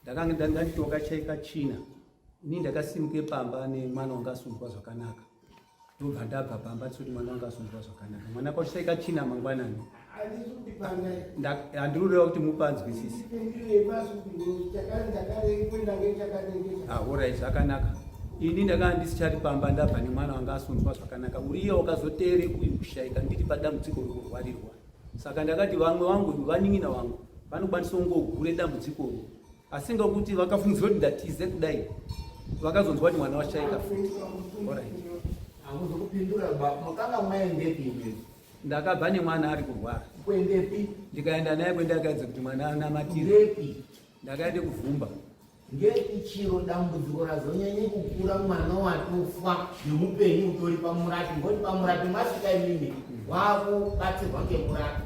Speaker 5: ndakanga ndatoka shaika china. Ini ndakasimuke pamba nemwana wanga asunzwa zvakanaka. Ndobva ndabva pamba kuti mwana wanga asunzwa zvakanaka. Mwana kwashaika china mangwanani. Handirureva kuti mupanzwisisi. Alright, zvakanaka. Ini ndakanga ndisichari pamba ndabva nemwana wanga asunzwa zvakanaka. Uriyo wakazoteere uyu kushaika ndiri padambudziko rokurwarirwa. Saka ndakati vamwe vangu vaning'ina vangu vanokwanisa kungogure dambudziko asi ngekuti vakafungidzira kuti ndatize kudai vakazonzwa kuti mwana washaika.
Speaker 3: Hakuzokupindura makanga mwaendepi?
Speaker 5: Ndakabva nemwana ari kurwara.
Speaker 3: Kuendepi?
Speaker 5: Ndikaenda naye kwendakaedza kuti mwana anamatire. Ndakaende kuvhumba.
Speaker 3: Ngepi chiro dambudziko razonyanye kukura mwana watofa nemupenyu utori pamurapi, ngoti pamurapi masvika imimi wakubatsirwa ngemurapi.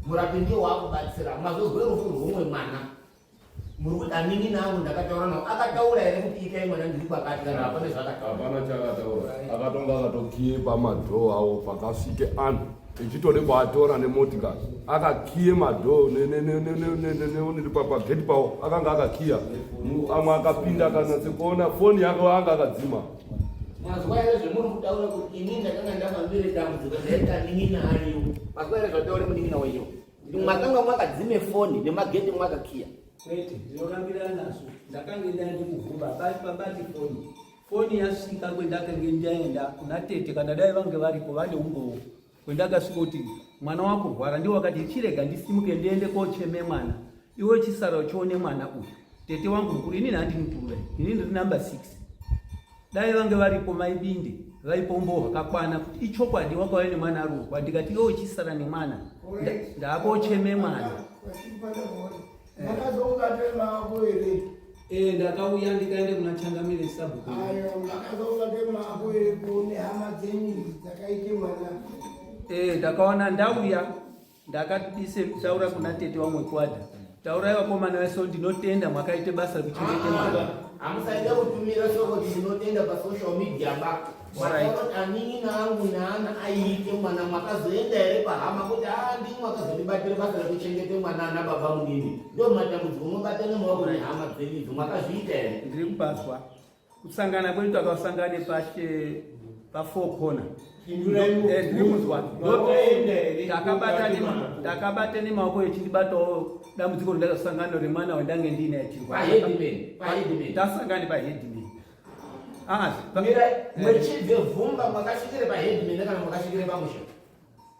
Speaker 3: Murapi ndiye wakubatsira. Mazozwe rufu rwomwe mwana. Muri kuti anini nangu ndakataura nawo akataura here kuti ikai mwana ndiri pakati kana hapana zvakataura?
Speaker 6: Hapana chakataura. Akatonga akatokiye pamadhoo awo pakasvike anhu echitode kuatora nemotikari akakiye madhoo pageti pawo akanga akakiya, amwe akapinda akanatsekuona foni yake anga akadzima.
Speaker 3: Mazwa here zvemuri kutaura kuti ini ndakanga ndafambire dambudziko ndaitanin'ina ariyo. Mazwa here zvataure munin'ina wenyu makanga mwakadzime foni nemageti mwakakiya.
Speaker 5: Kwete, ndinokambirana nazo. Ndakanga ndaende kuvhumba pabati foni yasvika kwendakanga ndaenda kuna tete kana dai vange varipo vane umbowo kwendakasvika kuti mwana wakurwara ndiwo wakati chirega ndisimuke ndiende kocheme mwana iwe chisara uchione mwana uyu. Tete wangu mukuru, inini handini mukuru, inini ndiri namba 6. Dai vange varipo maibinde vaipombo hwakakwana kuti ichokwadi wakauya nemwana arurwa. Ndikati iwe chisara nemwana ndakocheme mwana.
Speaker 2: Makazoungate mako here.
Speaker 5: Ndakauya ndikaende kuna Changamire sabhuku.
Speaker 2: Makazoungate mako here kune hama dzenyu dzakaite mwana.
Speaker 5: Ndakaona ndauya ndakadise kutaura kuna tete wamwe kwadha. Taurai vakomana vese ndinotenda mwakaite basa rekuchengete mwana.
Speaker 3: Hamusaida kutumira shoko ndinotenda pasocial media ba. Wataura anini nangu naana aite mwana mwakazoenda here pahama kuti ndimwe mwakazodibatire basa rekuchengete mwana ana baba munini. Ndio matambudziko mobata nemaoko nehama dzenyu mwakazviita here?
Speaker 5: Ndiri kupazwa. Kusangana kwedu takasangane pa4 corner. Ndakabata nemaoko echindibatawo dambudziko randakasangana remwana wandange ndine achirwara. Tasangane paheadman.
Speaker 3: Mwechibve vhumba mwakasvikire paheadman kana mwakasvikire pamusha?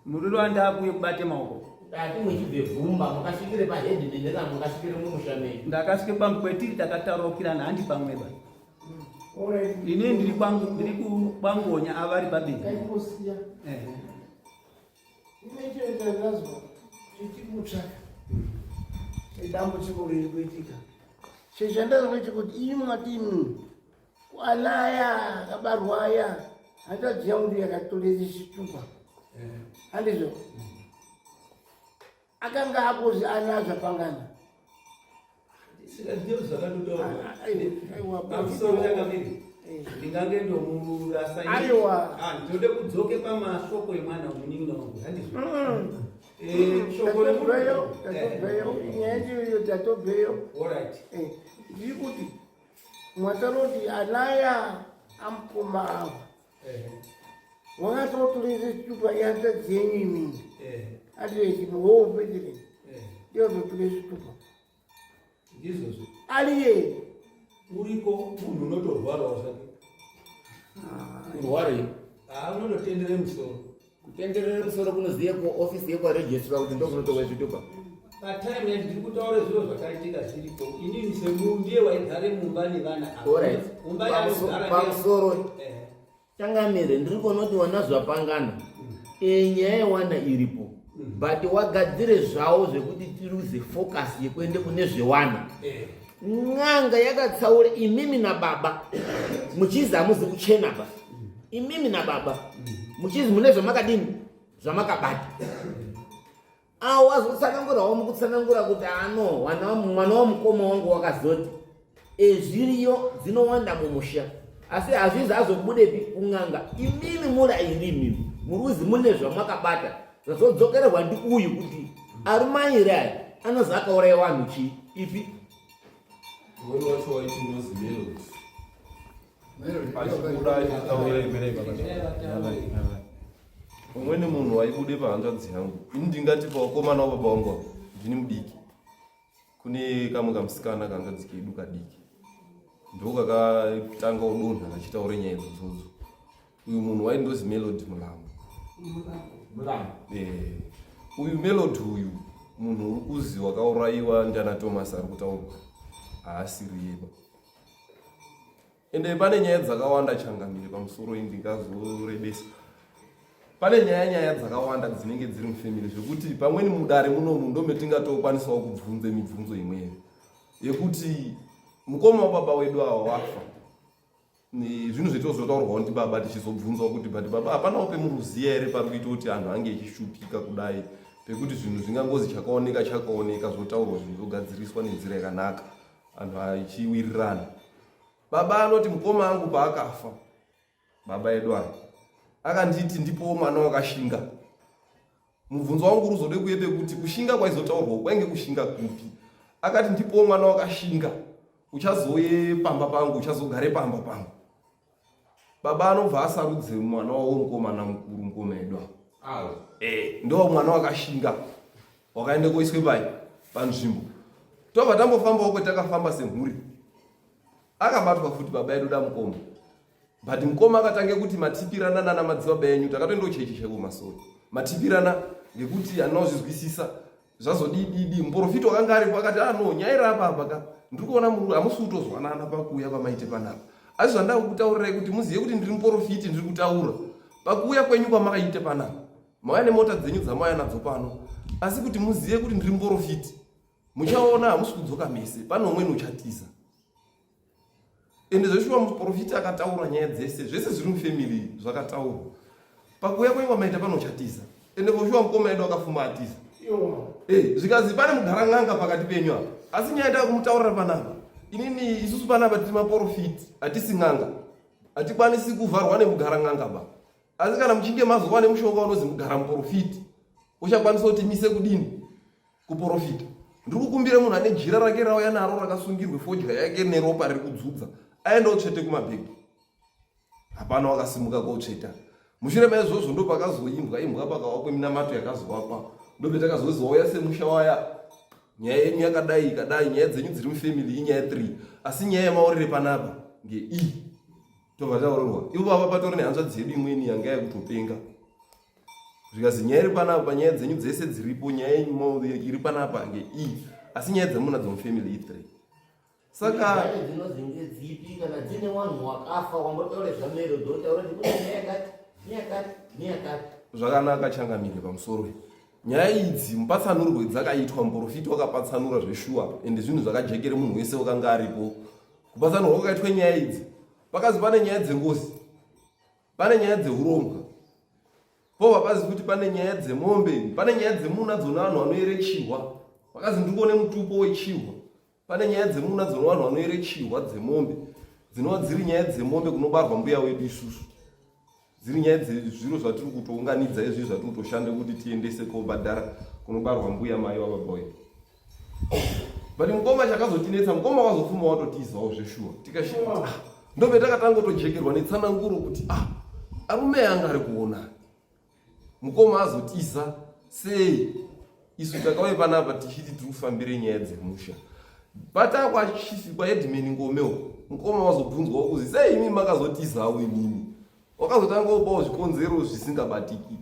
Speaker 5: Muriro wandakuye kubate maoko.
Speaker 3: Ati mwechibve vhumba mwakasvikire paheadman kana mwakasvikire mumusha mei?
Speaker 5: Ndakasvike pamwe kwetiri takataurukirana handi pamweba. Ini ndiri kwangonya avari pabeni.
Speaker 2: Imeite ndazwa chitikutsvaka. Dambudziko riri kuitika. Chechandazwa chekuti iyi mwatini ana aya akabarwa aya hatadziya kuti yakatore chitupa handizvo akanga akozi ana zvapangana
Speaker 5: ndingange ndomurasa
Speaker 2: aiwa
Speaker 5: ndode kudzoke pamashoko emwana umuningi wangu handizvo
Speaker 2: tatobveyo nyaya ndiyo tatobveyo ndiri kuti mwataroti anaya amukoma ava wakatotorese chitupa yatadziyenyu imini ativechimuhoupetiri ndiyozotore chitupa
Speaker 5: ndizvozvo
Speaker 2: aliye
Speaker 5: uriko munhu unotorwarawo zvake
Speaker 3: kurwarei
Speaker 5: unondotendere musoro
Speaker 3: kutenderere musoro kunoziye kuofisi yekwarejistra kuti ndokunotowe zvitupa
Speaker 5: patime yati ndiri kutaura zviro zvakaitika zviripo inini semundiye waigare mumba nevana
Speaker 3: pamusoro changamire ndiri kuona kuti wana zvapangana nyaya yewana iripo but wagadzire zvawo zvekuti tiruze focus yekuende kune zvewana n'anga yakatsaura imimi nababa muchizi hamuzi kuchena ba imimi nababa muchizi mune zvamakadini zvamakabata wazotsanangurawo mukutsanangura kuti mwana wamukoma wangu wakazoti zviriyo dzinowanda mumusha asi hazvizi azobudepi kun'anga imimi muri airimi muruzi mune zvamakabata zvazodzokererwa ndi uyu kuti ari mairi aya anozi akauraya vanhu chii ipi
Speaker 7: umweni wacho waiti unozi umweni munhu waibude pahanzvadzi yangu ini ndingati pawakomana wababa wangu ndini mudiki kune kamwe kamusikana kanganzi kedu kadiki ndo kakatanga udonha kachitaure nyaya idzodzo uyu munhu waindozi Melody Mulambo uyu Melody uyu munhu uri kuzi wakaurayiwa ndiana Thomas ari kutaurwa haasiri yeba ende pane nyaya dzakawanda changamire pamusoro indingazorebesa pane nyaya dzakawanda dzinenge dziri mufamily zvekuti pamweni mudare munomu ndometingatokwaniswawo kubvunze mibvunzo imweyo yekuti mukoma wababa wedu awa wafa zvinhu zvetozotaurwawo ndi baba tichizobvunzwa kuti but baba hapanawo pemuruziya here pari kuita kuti anhu ange echishupika kudai pekuti zvinhu zvingangozi chakaoneka zvotaurwa zvinhu zogadziriswa nenzira yakanaka anhu achiwirirana baba anoti mukoma angu paakafa baba edu aya akanditi ndipowo mwana wakashinga mubvunzo wangu ruzode kuye pekuti kushinga kwaizotaurwa kwainge kushinga kupi akati ndipowo mwana wakashinga uchazouye pamba pangu uchazogare pamba pangu baba anobva asarudze mwana wawo mukomana mukuru mukoma edu ndo mwana wakashinga wakaende koiswe panzvimbo tobva tambofambawo kwetakafamba semhuri akabatwa futi baba edu da mukoma but mukoma akatange kuti matipirana nana madzibaba enyu takatoendawo chechi chekumasoro matipirana ngekuti anozvizwisisa zvazodididi muprofiti wakanga aripo akati nyaya iri apa ndiri kuona hamusi kutozwanana pakuuya pamaite panapa asi zvandava kutaurirai kuti muzive kuti ndiri muprofiti ndiri kutaura pakuuya kwenyu kwamakaite panapa mauya nemota dzenyu dzamauya nadzo pano asi kuti muzive kuti ndiri muprofiti muchaona hamusi kudzoka mese pano umweni uchatiza ende zveshuwa muprofiti akataura nyaya dzese zvese zviri mufamily zvakataurwa pakuuya kwenyu kwamaite pano uchatiza ende voshuwa mukoma edu akafuma atiza zvikazi pane mugara n'anga pakati penyu apa asi nyaya ita kumutaurira panapa inini isusu panapa tiri maprofiti hatisi n'anga hatikwanisi kuvharwa nemugara n'anga ba asi kana muchinge mazowa nemushonga unozi mugara muprofiti uchakwanisa kuti mise kudini kuprofita ndiri kukumbire munhu ane jira rake rauya naro rakasungirwe fodya yake neropa riri kudzudza aendawo tsvete kumabhegi hapana wakasimuka koutsveta mushure maizvozvo ndo pakazoimbwa imbwa pakawa kweminamato yakazovapa ndopetakazozoya semusha waya nyaya yenyu yakadai ikadai nyaya dzenyu dziri mufamily inyaya 3 asi nyaya yemaurire panapa ngei tobva taurorwa ivo papa patori nehanzvadzi yedu imweni yanga yakutopenga zvikazi nyaya iri panapa nyaya dzenyu dzese dziripo nyaya yenyu iri panapa ngei asi nyaya dzemuna dzomufamily i3 saka
Speaker 3: dzinozinge dzipi kana dzine wanhu wakafa wambotaure zvaMelody dotaura kuti neyakati
Speaker 7: zvakanaka changamire pamusoro nyaya idzi mupatsanurwe dzakaitwa muprofiti wakapatsanura zveshuwa ende zvinhu zvakajekere munhu wese wakanga aripo kupatsanurwa kwakaitwa nyaya idzi pakazi pane nyaya dzengozi, pane nyaya dzeuromba, po papazi kuti pane nyaya dzemombe, pane nyaya dzemuna dzona vanhu vanoerechiwa, pakazi ndikuone mutupo wechiwa, pane nyaya dzemuna dzona vanhu vanoerechiwa dzemombe, dzinova dziri nyaya dzemombe kunobarwa mbuya wedu isusu, dziri nyaya dzezviro zvatiri kutounganidza izvi zvatiri kutoshanda kuti tiendese kobhadhara kunobarwa mbuya mai wababa wedu. But mukoma chakazotinetsa, mukoma wazofuma watotizawo zveshuwa tikashuwa ndobe takatanga kutojekerwa netsananguro kuti arume anga ari kuona mukoma azotiza sei isu takauye panapa tichiti tiri kufambire nyaya dzemusha patakwa chisikwa edimeni ngomewo mukoma wazobvunzwawo kuzi sei imi makazotizawo inini wakazotanga upawo zvikonzero zvisingabatiki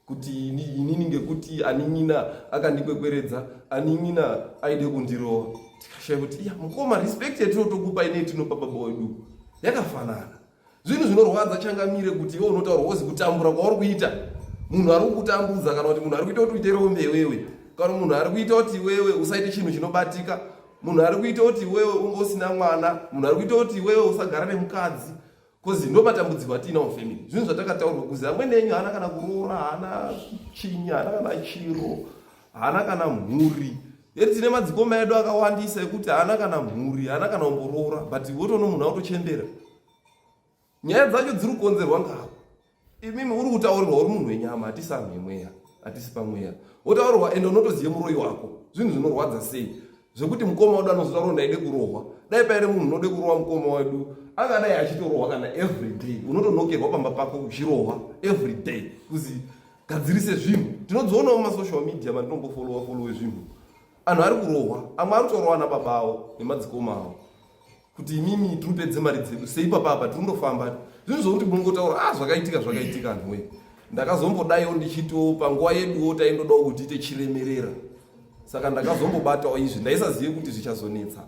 Speaker 7: kuti inini ngekuti anin'ina akandikwekweredza anin'ina aide kundirova tikashaya kuti iya mukoma respect yatinotokupa inei tinopa baba wedu yakafanana. Zvinhu zvinorwadza changamire kuti iwe unotaura wozi kutambura kwauri kuita munhu ari kukutambudza kana kuti munhu ari kuita kuti uite rombe wewe kana munhu ari kuita kuti wewe usaite chinhu chinobatika munhu ari kuita kuti wewe unge usina mwana munhu ari kuita kuti wewe usagara nemukadzi kozi ndo matambudziko atina mufamily. Zvinhu zvatakataurwa kuzi amweni enyu haana kana kuroora haana chinyi haana kana chiro haana kana mhuri yeti tine madzikoma edu akawandisa ekuti haana kana mhuri haana kana umboroora but wotono munhu autochembera nyaya dzacho dziri kukonzerwa ngavo. Imimi uri kutaurirwa uri munhu wenyama hatisi amhemweya hatisi pamweya wotaurirwa ende unotoziye muroi wako zvinhu zvinorwadza sei zvekuti mukoma wedu anozotaura ndaide kurohwa dai paine munhu unode kurohwa mukoma wedu angadai achitorohwa kana every day unotonokerwa pamba pako uchirohwa every day kuzi gadzirise zvinhu. Tinodzionawo mumasocial media mandinombofolowa zvinhu anhu ari kurohwa amwe ari kutorohwa nababa avo nemadzikoma avo kuti imimi tiripedze mari dzedu sei papapa tirindofamba zvinhu zvokuti munongotaura zvakaitika anhu we ndakazombodaiwo ndichitiwo panguva yeduwo taindodawo kuti ite chiremerera saka ndakazombobatawo izvi ndaisazive kuti zvichazonetsa.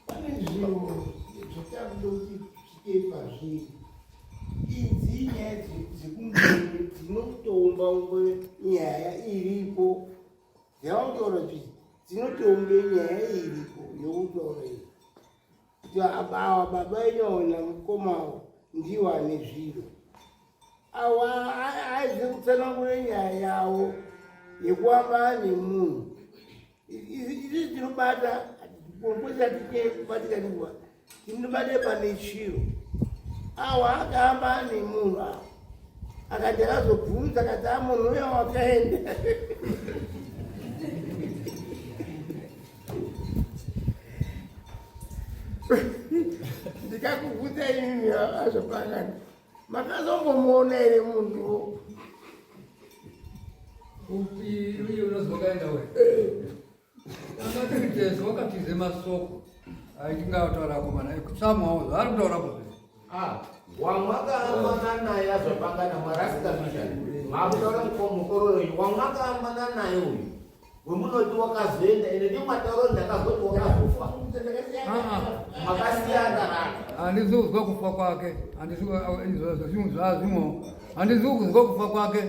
Speaker 2: Pane zvinhu zvatakuda kuti tite pazviri idzi nyaya dzekumberi dzinotoumba nyaya iripo dzavakutaura kuti dzinotoumbe nyaya iripo yokutaura iyi kuti abawa baba enyaona mukomawo ndiwo ane zviro awa aize kutsanangura nyaya yavo yekuamba nemunhu izvi tinobata kubatikaniwa tinobate pane chiro awa akahamba nemunhu awa akati akazobvunza akati amunhu uyo wakaenda ndikakubvunza inini azvopangana makazombomuona here munhuwo
Speaker 4: upi uye unozwa kaenda we angatitezo wakatize masoko aitingataura komana ekutsamwawo zvaari kutaura kuzvi
Speaker 3: wamwakaambana naye azvapangana marasitamishan makutaura mukoro uyu wamwakaambana naye uyu wemunoti wakazoenda ende ndimwatauro ndakazoti wakazofa makasiyana
Speaker 4: handisi kuzwa kufa kwake zvinhu zvazvimo handisi kuzwa kufa kwake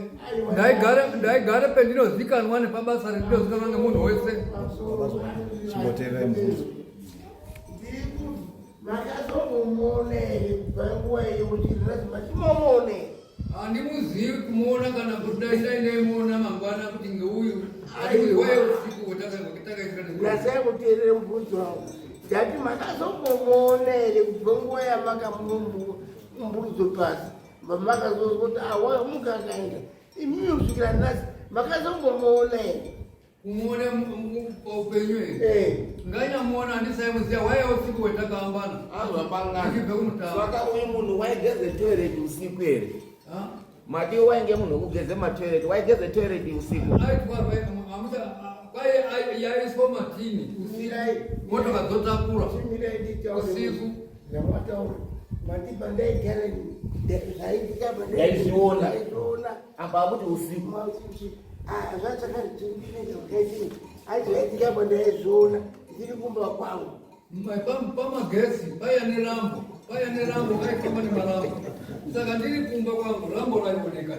Speaker 4: ndaigare pendinozikanwa nepabasa rendinozikanwa nemunhu wese
Speaker 1: chimotera mvuzo
Speaker 2: makazombomuona here kubva nguva iyo kuti ndinazima chimomuone
Speaker 4: handimuzivi kumuona kana kuti dainaimuona mangwana kuti ngeuyu aiwaye usiku
Speaker 2: nasai kuteerere mubvunzo wavo ndati makazombomuona here kubva nguva yamakamumbudzo pasi makazozwa kuti awa mukakaenda imimi kusvikira nhasi makazombomuona here
Speaker 4: kumuona upenyu here ngainyamuona handisaimuziya waiye usiku wetakaambana
Speaker 3: azvapangana saka uyu munhu waigeze toireti usiku here mati wainge munhu wekugeze matoireti waigeze toireti usiku
Speaker 4: kwai yaiswa matini usiku motoka dzotakura usiku
Speaker 2: zvamataura matipa ndaigare
Speaker 3: yaizviona apa akuti usiku
Speaker 2: zvachakaitika pandaizviona ndiri kumba kwangu
Speaker 4: pamagesi paya nerambo kaifamba nemarambo saka ndiri kumba kwangu rambo raioneka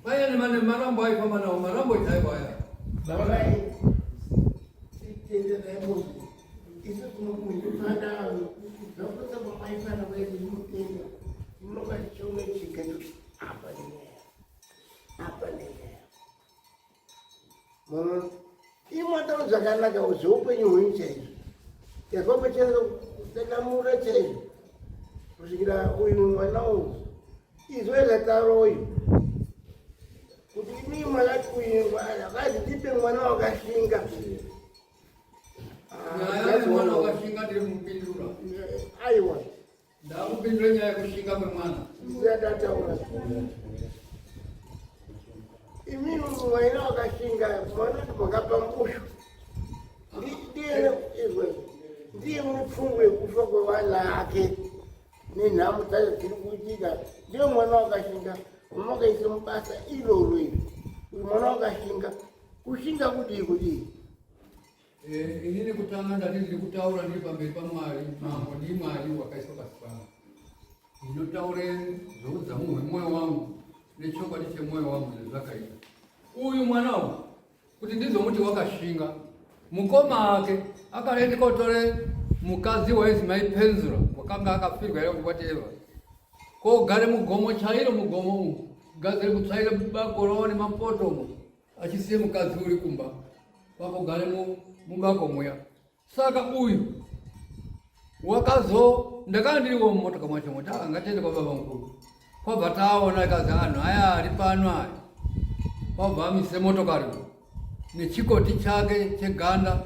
Speaker 4: paya nemarambo aifamba nawo marambo chaiwaya
Speaker 2: Isso tunokuifana zvakuta mamaifana kwedu inotenga inokachome chiketu apa nenyaya mama imwatawo zvakanaka zveupenyu hwenyu chaizvo chazvamba chakamura chaizvo kusvikira uyu mwana uyu izwe zvataro uyu kuti inii mwakati uyu akazi tipe mwana wakashinga
Speaker 4: nyaya mwana wakashinga ndiri mupindura
Speaker 2: aiwa
Speaker 4: ndakupindura nyaya yekushinga kwemwana
Speaker 2: zvatataura imini mwaina wakashinga mwana mwakapa mbushu ndiye mupfungwe yekufa kwevana ake nenhamu dzacho dziri kuitika ndiye mwana wakashinga unongaise mubasa iroro iri uyu mwana wakashinga kushinga kudii
Speaker 4: inini kutanga ndati ndiri kutaura ndiri pamberi paMwari mambo ndii Mwari wakaiswa pasi pangu ndinotaure zveudzamu hwemwoyo wangu nechokwadi chemwoyo wangu zvezvakaita uyu mwana uyu kuti ndizomuti wakashinga mukoma ake akaenda kotore mukadzi waizwi maipenzura wakanga akafirwa ere kuti whatever kogare mugomo chairo mugomo umu gadziri kutsvaira bakoro nemapoto achisiye mukadzi uri kumba pakogare mubako muya saka uyu ndakanga ndiriwo mumotoka mwacho moti ngatiende kwa baba mukuru kwabva taona ikazi anhu aya ari pano aya kwabva amise motokari nechikoti chake cheganda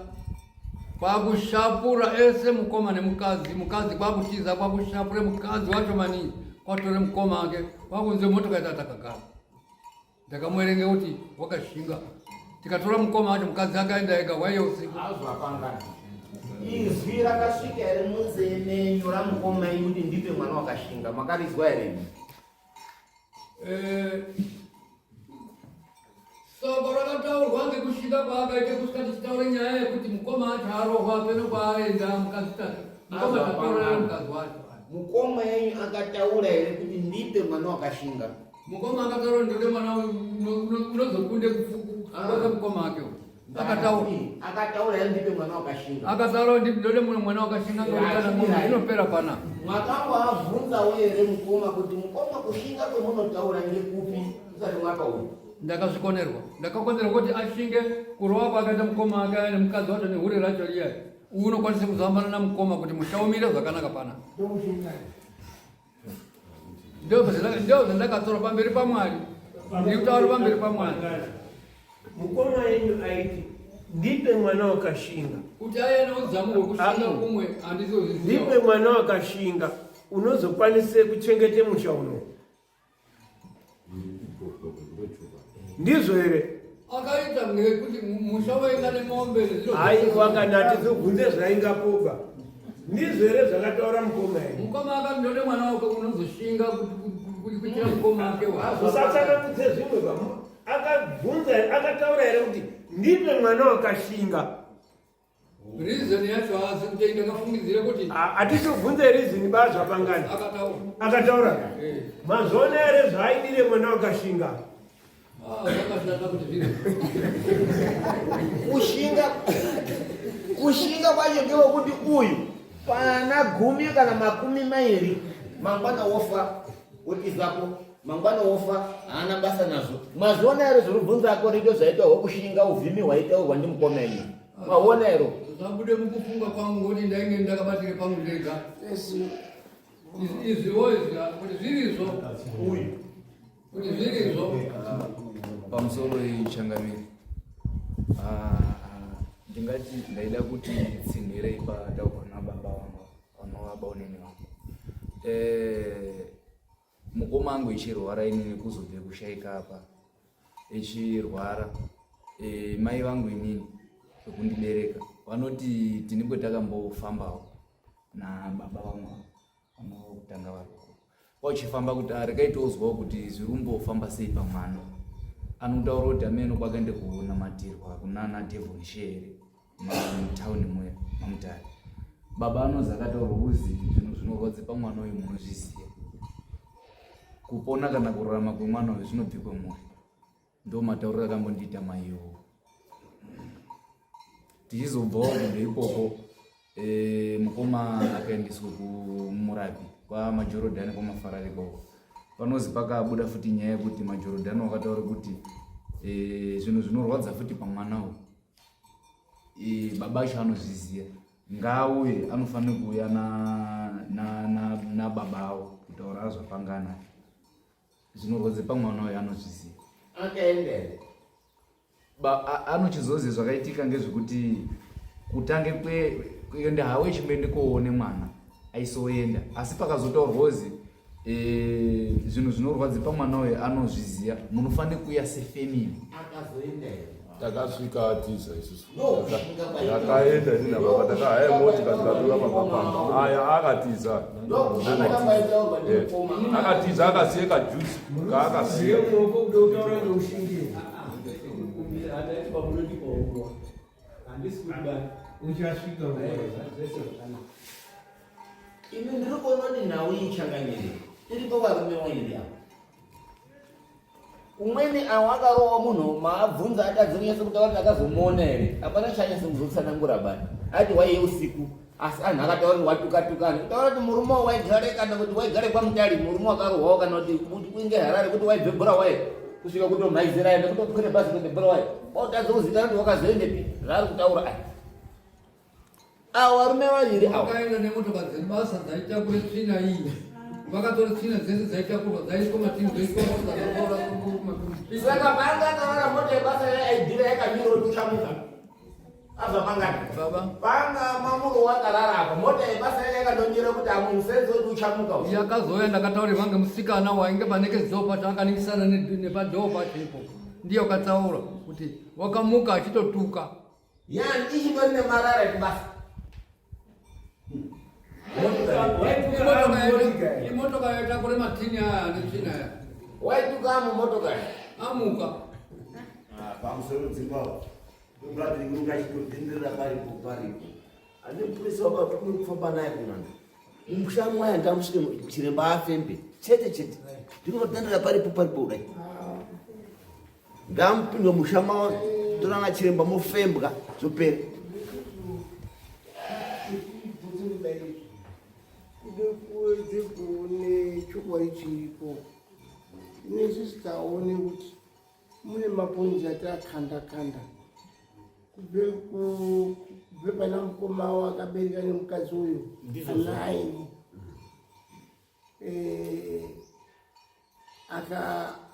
Speaker 4: kwakushapura ese mukoma nemukadzi kwakutiza kwakushapura mukadzi wacho maningi kwatore mukoma ake kwakunze motokari tatakagara ndakamuerenge kuti wakashinga tikatora mukoma wacho mukadzi akaenda ega waiye usiku
Speaker 3: azvapangana izwi rakasvika here munzee menyu ramukoma enyu kuti ndipe mwana wakashinga makarizwa here
Speaker 4: soko rakataurwa ngekushinga kwaakaite kusika tichitaure nyaya yekuti mukoma acho arohwa peno kwaaenda mukadzi take mukoma tataurira mukadzi wacho
Speaker 3: mukoma enyu akataura here kuti ndipe mwana wakashinga
Speaker 4: mukoma akataura ndode mwana unozokunde kufukuaka mukoma ake
Speaker 3: akataura here ndipe mwana wakashinga
Speaker 4: akataura ndode mwana wakashinga ngokana ngoma inopera pana
Speaker 3: mwakambovabvunzawo here mukoma kuti mukoma kushinga kwemunotaura ngekupi usati mwakauya
Speaker 4: ndakazvikonerwa ndakakonerwa kuti ashinge kurova kwakaita mukoma ake ane mukadzi wacho nehure racho riya unokwanisa kuzambana namukoma kuti mushaumire zvakanaka pana ndio zvandakatora pamberi paMwari ndikutaura pamberi paMwari
Speaker 2: mukoma yenyu aiti ndipe mwana wakashinga
Speaker 4: kuti aya neudzamu hwekushinga kumwe handizozviziva
Speaker 2: ndipe mwana wakashinga unozokwanise kuchengete musha uno ndizvo here
Speaker 4: akaita ngekuti musha wainga nemombe
Speaker 2: aiwa kana tizobvunze zvaingapoba ndizvo here zvakataura mukoma yenyu
Speaker 4: mukoma akati ndode mwana wake unozoshinga kuti kuitira mukoma ake
Speaker 2: usatsangamidze zvimwe vamo akabvunza akataura here kuti ndipe mwana wakashinga
Speaker 4: rizoni yacho haasi kuti ndakafungidzire kuti
Speaker 2: hatizobvunze rizini bazvapangani akataura mazona here zvaaidire mwana wakashinga
Speaker 4: zvakashata kuti zviri
Speaker 3: kushinga kwacho ndewekuti uyu pana 10 kana 20 mangwana wofa wotizapo mangwana wofa haana basa nazvo mazviona here zviribvunza ako rito zvaita hwekushinga uvhimi hwaitaurwa ndimukoma enyu maona hero
Speaker 4: zvabude mukufunga kwangu ngoti ndainge ndakabatire pangu ndega izviwo izvi kuti zvirizvo
Speaker 3: uyu
Speaker 4: kuti zvirizvo
Speaker 8: pamusoro ichangamiri ndingati ndaida kuti tsinhirei pataurwa nababa vanovaba unene vangu mukoma angu ichirwara inini kuzobve kushaika apa ichirwara mai vangu inini vekundibereka vanoti tinenge takambofambawo nababa vangu vanokutanga variko vachifamba kuti arikaitozwawo kuti zvirimbofamba sei pamwana anotaura kuti ameno kwakaende kunamatirwa kunana Devon Shere mutaundi muya mamutare baba anozi akataurwa kuzi zvinhu zvinorwadze pamwana uyu munozviziva kupona kana kurarama kwemwana uyu zvinobve kwemuri ndo matauriro akambondiita maiwo tichizobvawo kunde ikoko mukoma akaendeswa kumurapi kwa majorodhani kwamafarari kwavo. Panozi pakabuda futi nyaya yekuti majorodhani wakataura kuti zvinhu zvinorwadza futi pamwanawo baba acho anozviziva, ngaauye anofanira kuuya nababa avo kutaura azvapangana. Zvinorwadza pamwana uyo anozviziva.
Speaker 3: Akaendere
Speaker 8: Anochizoziva zvakaitika ngezvekuti kutange kuenda hawe chimende koone mwana aisoenda, asi pakazotaurwozi zvinhu zvinorwadza pamwana uyo anozviziva, munofanira kuuya sefemili.
Speaker 3: akazoendere
Speaker 6: takasvika atiza isusu takaenda nina baba takahaya motika tikatora mapapamba aya akatiza akatiza akasiye kajusi kaakasiya
Speaker 3: imi ndiri kuona kuti nhau ichanganyire iripo varume wairi apa. Umweni awakarowa munhu maabvunza atadzonyesa kuti akati akazomuona here, hapana chanyasa kuzotsanangura bani. Ati waiye usiku, asi anhu akataura kuti watukatukana. Kutaura kuti murume waigare kana kuti waigare kwamutari, murume wakarohwawo kana kuti kuinge Harare kuti waibve Bulawayo kusvika kutomhaizira ende kutokwira bhazi kuende Bulawayo. Wautadza kuzikana kuti wakazoendepi zvaari kutaura aya. Avo varume vaviri avo
Speaker 4: Wakaenda nemotokari dzebasa dzaitakure tsvina iyi. Vakatora tsvina dzese dzaitakura dzaiswa matini dzoiswa
Speaker 3: saka paangataura mota yebasa yaidhira yakamira otochamuka abva pangani
Speaker 4: baba
Speaker 3: panga mamuro wakarara apa mota yebasa yakandonyera kuti amusenzi oti uchamuka
Speaker 4: yakazouya ndakataurirwa ngemusikana wainge paneke dzopa chaakaningisana nepadhoo pachipo. Ndiye wakatsaura kuti wakamuka achitotuka.
Speaker 3: yani ichitori nemarara ekubasa
Speaker 4: Imotokari yaitakure matini aya netsvina aya.
Speaker 3: waituka mumotokari
Speaker 4: Amuka
Speaker 2: pamusoro dzimbawo ndongati inonga achitodzindirira paripo paripo ane mupurisa wakafamba naye kunanga mushamu waya ngamusvike chiremba afembe chete ndinotandira paripo kudai ngamupindwe mushama torana chiremba mofembwa zvopera
Speaker 9: kuwedze kuone chokwadi chiripo inesu sitaone kuti mune maponzi atakanda kubve pana mukoma wakabereka nemukadzi uyu anaini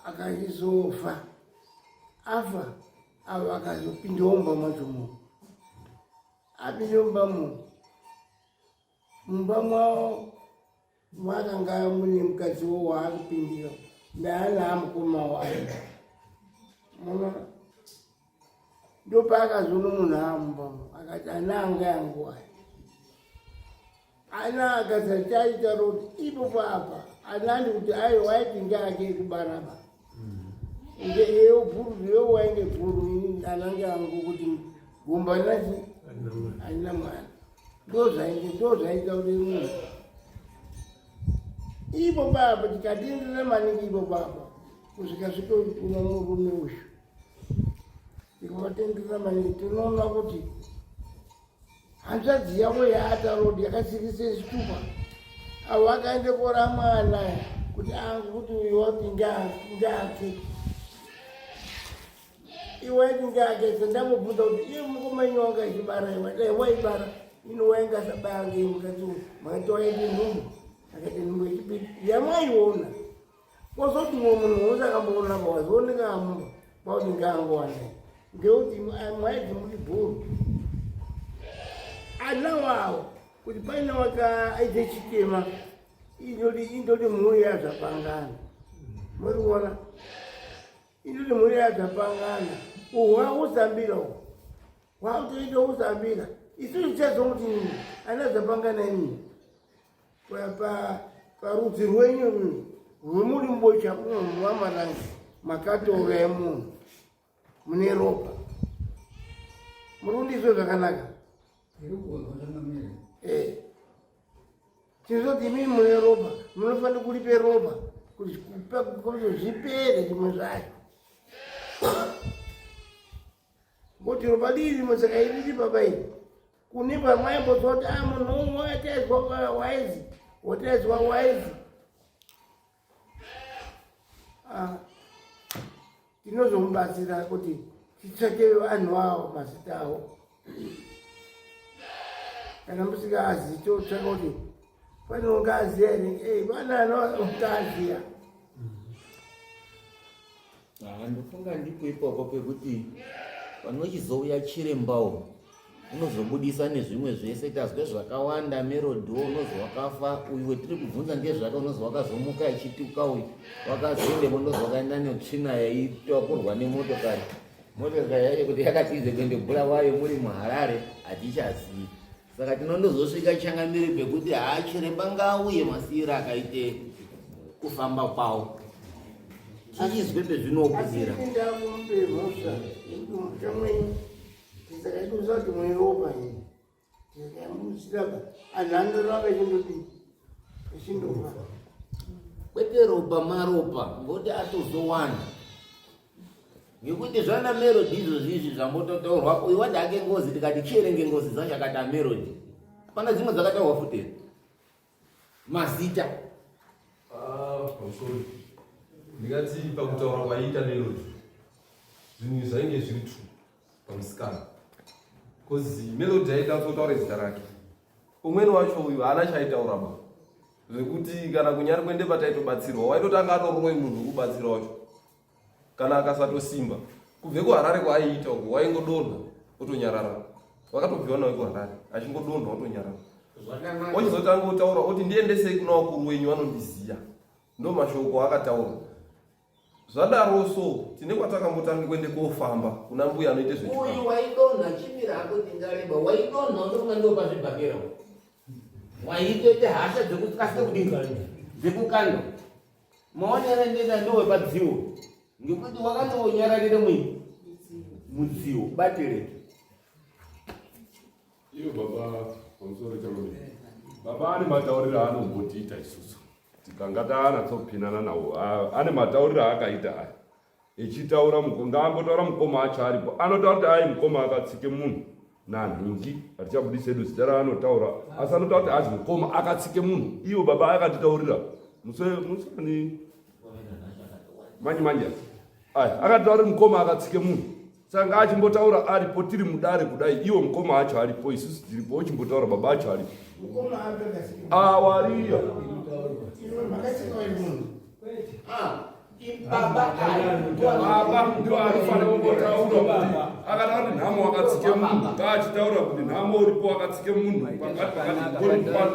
Speaker 9: akachizofa afa avo akazopindaomba machomo apindaombamo mumba mwavo makanga mune mukadzi wo waakupindira ndaana amukoma wayo mona ndopaakazono munhu amumbamo akati ana anga yangu wayo ana akasati aita roti ipo papa anandi kuti ayo waiti ngake kubaraba ngeyewo bhuru yewo wainge bhuru ini anange angu kuti gomba nachi anina mwana ndozvaita kuti munhu ipo baba tikatindira maningi ipo baba kusvika zvitokuna murume uyu tikavatendera maningi tinoona kuti hanzvadzi yavo yaatarodi yakasikise chitupa avo akaende kora mwana kuti kuti uyu wati ngake iwaiti ngake sendamubvunza kuti iye mukomanyi wanga ichibara iwa dai waibara ino waingasabange mukati makati waende nhumbu akati nhumbu yechipiri yamwaiona kwazoti mwe munhu usakamboona pawazooneka amumba kwauti ngaangowanai ngekuti mwaidzi muri bhuru ana wawo kuti paine wakaite chitema indoti mhuri yazvapangana muriona indoti mhuri yazvapangana uhwa usambira uhu hwautoita usambira isusu tichazonguti ana zvapangana inini parudzi rwenyu rwemuri mbocha mumarangi makatora emunhu mune ropa muri kundizwe zvakanaka tinozoti imini mune ropa munofanira kulipe ropa kuti zvipere chimwe zvacho kuti ropa dii rimwe saka iriri baba iri kunipa mwembo zote munhu watezwa waizi watezwa waizi tinozomubatsira kuti titsvake vanhu avo mazita avo kana musikazi totsvaka kuti panonga aziya here vana anonga aziya.
Speaker 3: Ndofunga ndipo ipapo pekuti panochizouya chirembawo unozobudisa nezvimwe zvese tazwe zvakawanda Melody unozwa wakafa uyu wetiri kubvunza ngezvake unozwa wakazomuka achituka uyu wakazoendemo ndozwa wakaenda netsvina yaitakurwa nemotokari yacho kuti yakatize kuende Bulawayo muri muHarare hatichazivi. Saka tinondozosvika changamiri pekuti chiremba ngauye masiyiro akaite kufamba kwawo tichizwe pezvinobudira.
Speaker 9: Ndakumbe mhosva chamweni tisakaitusa kuti mweropa ini tikamusirapa anhu andorapa echindofa
Speaker 3: kwete ropa maropa ngoti atozowanda ngekuti zvana Melody izvozvizvi zvambototaurwa uyu wadhake ngozi tikati chierenge ngozi dzacho akati Melody pana dzimwe dzakataurwa futi mazita
Speaker 7: pamusoro ndingati pakutaura kwaiita Melody zvinhu zvainge zviri true pamusikana kozi Melody aida kutotaura zita rake umweni wacho uyu haana chaitaura ba zvekuti kana kunyari kuende pataitobatsirwa waitotanga atorumwe munhu wekubatsira wacho kana akasatosimba kubve kuHarare kwaaiita uko waingodonha otonyarara wakatobviwa nawe kuHarare achingodonha otonyarara ochizotanga kutaura kuti ndiendesei kuna wakuru wenyu vanondiziya ndo mashoko akataura zvadaroso tine kwatakambotanga kuende kofamba kuna mbuya anoite zvechipano
Speaker 3: uyu waidonha chimira hako tingareba waidonha unofunga ndo pazvibhakera waitoite hasha dzekutikasike kudinga dzekukanda maonere ndenda ndowepadziwo ngekuti wakandonyararire mudziwo batire
Speaker 6: iyo baba pamusoro chamoni baba ane matauriro aanombotiita isusu tikanga taanatsopinana nawo ane matauriro aakaita aya echitaura ngaambotaura mukoma acho aripo anotaura kuti ai mukoma akatsike munhu nanhingi hatichabudisi edu zita raanotaura asi anotaura kuti azi mukoma akatsike munhu iwo baba akatitaurira musani manje akataura kuti mukoma akatsike munhu saka achimbotaura aripo tiri mudare kudai iwo mukoma acho aripo isusu tiripo ochimbotaura baba acho aripo wariya baba ndio anofana kungotaura kuti akataura kuti nhamo akatsike munhu ngaachitaura kuti nhamo uripo akatsike munhu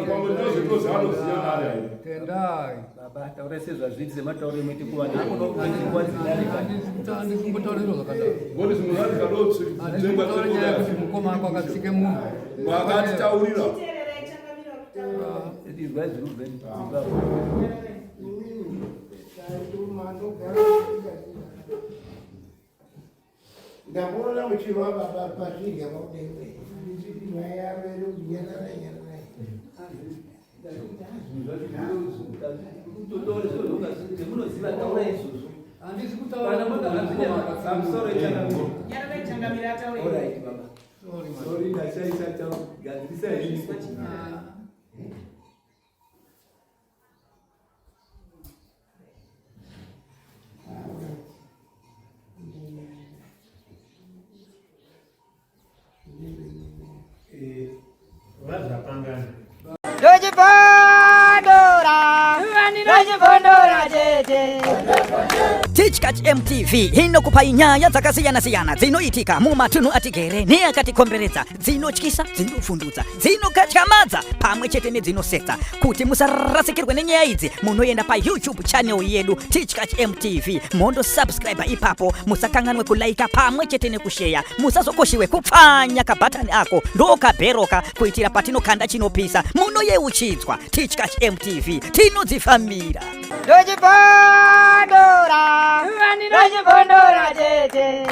Speaker 6: pamwe ndozvetozaanoziya nari
Speaker 5: tendai baba taura sezvazviti sematauro emete
Speaker 4: andizvimbotauriro zvakadaro
Speaker 6: ngoti zvimwe zvatikadotengwa
Speaker 4: mukoma ako akatsike munhu
Speaker 6: mwakatitaurira
Speaker 9: ndamboona muchirwa baba pazvirya paudenge mai avere kunyarara
Speaker 4: handisi kutaura
Speaker 10: Teachkatch MTV inokupa nyaya dzakasiyana-siyana dzinoitika mumatunhu atigere neakatikomberedza, dzinotyisa, dzinofundudza, dzinokatyamadza pamwe chete nedzinosetsa. Kuti musarasikirwe nenyaya idzi munoenda paYouTube channel yedu Teachkatch MTV mondo subscribe ipapo, musakanganwe kulaika pamwe chete nekushare, musazokoshiwe kupfanya kabhatani ako ndokabheroka kuitira patinokanda chinopisa munoyeuchidzwa. Teachkatch MTV tinodzifamira
Speaker 11: Dojipondora, tete.